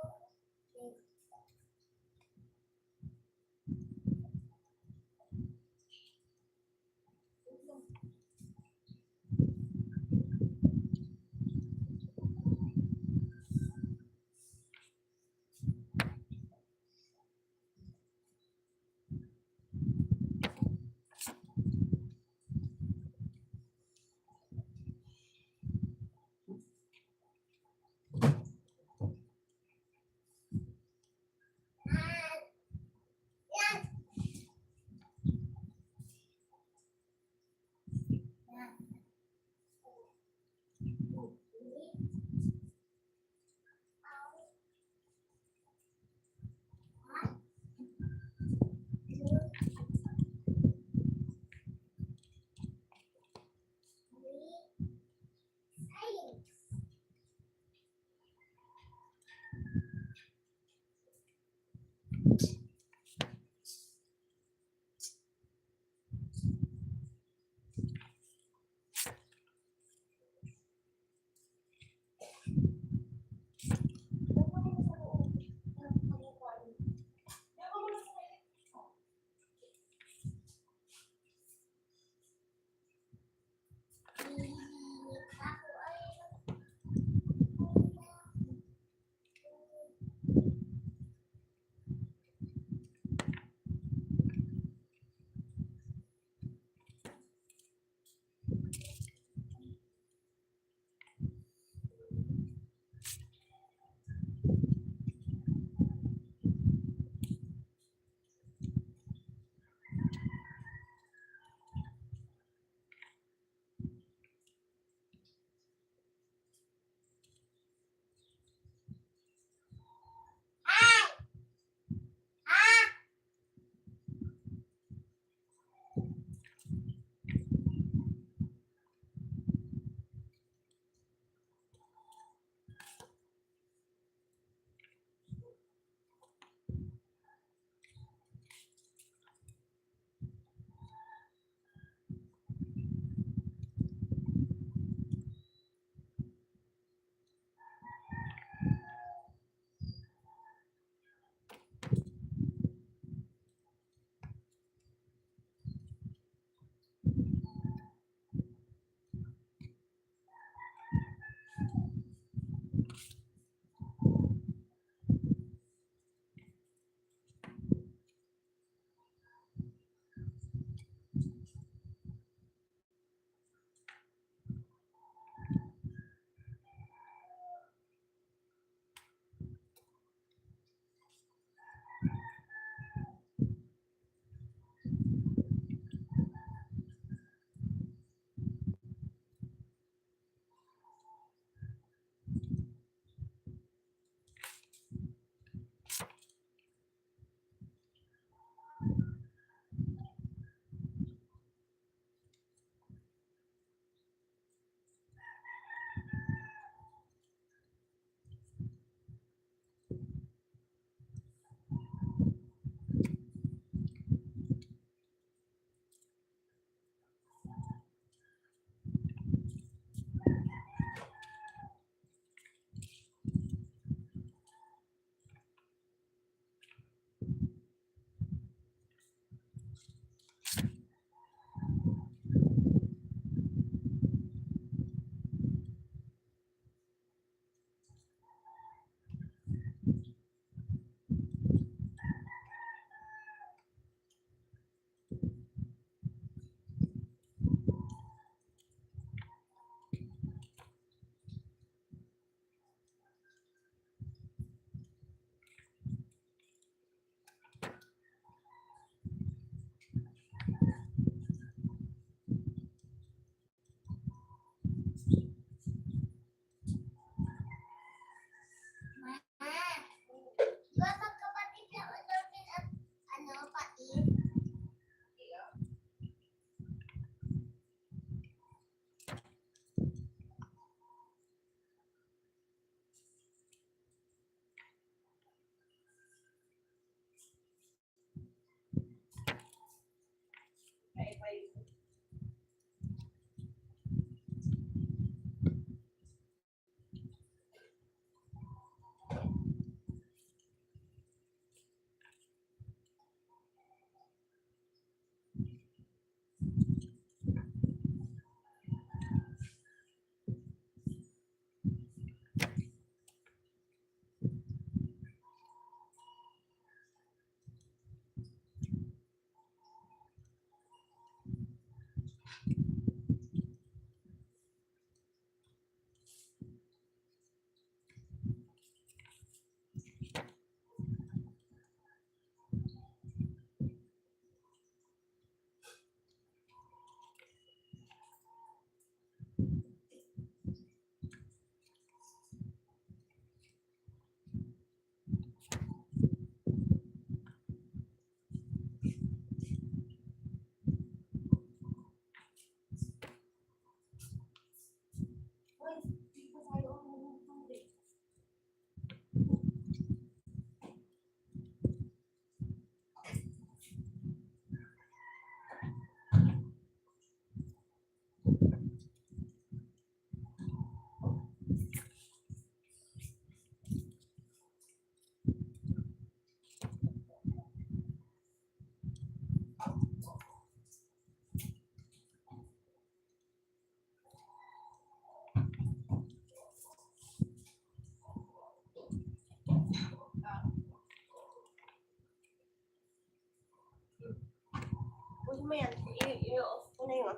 mo yan. I-off ko na yun.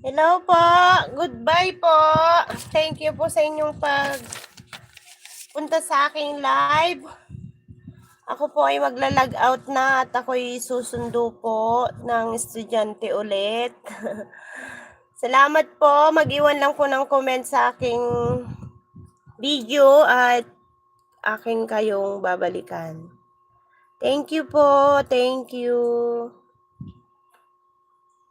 Hello po. Goodbye po. Thank you po sa inyong punta sa aking live. Ako po ay magla-log out na at ako'y susundo po ng estudyante ulit. Salamat po. Mag-iwan lang po ng comment sa aking video at aking kayong babalikan. Thank you po. Thank you.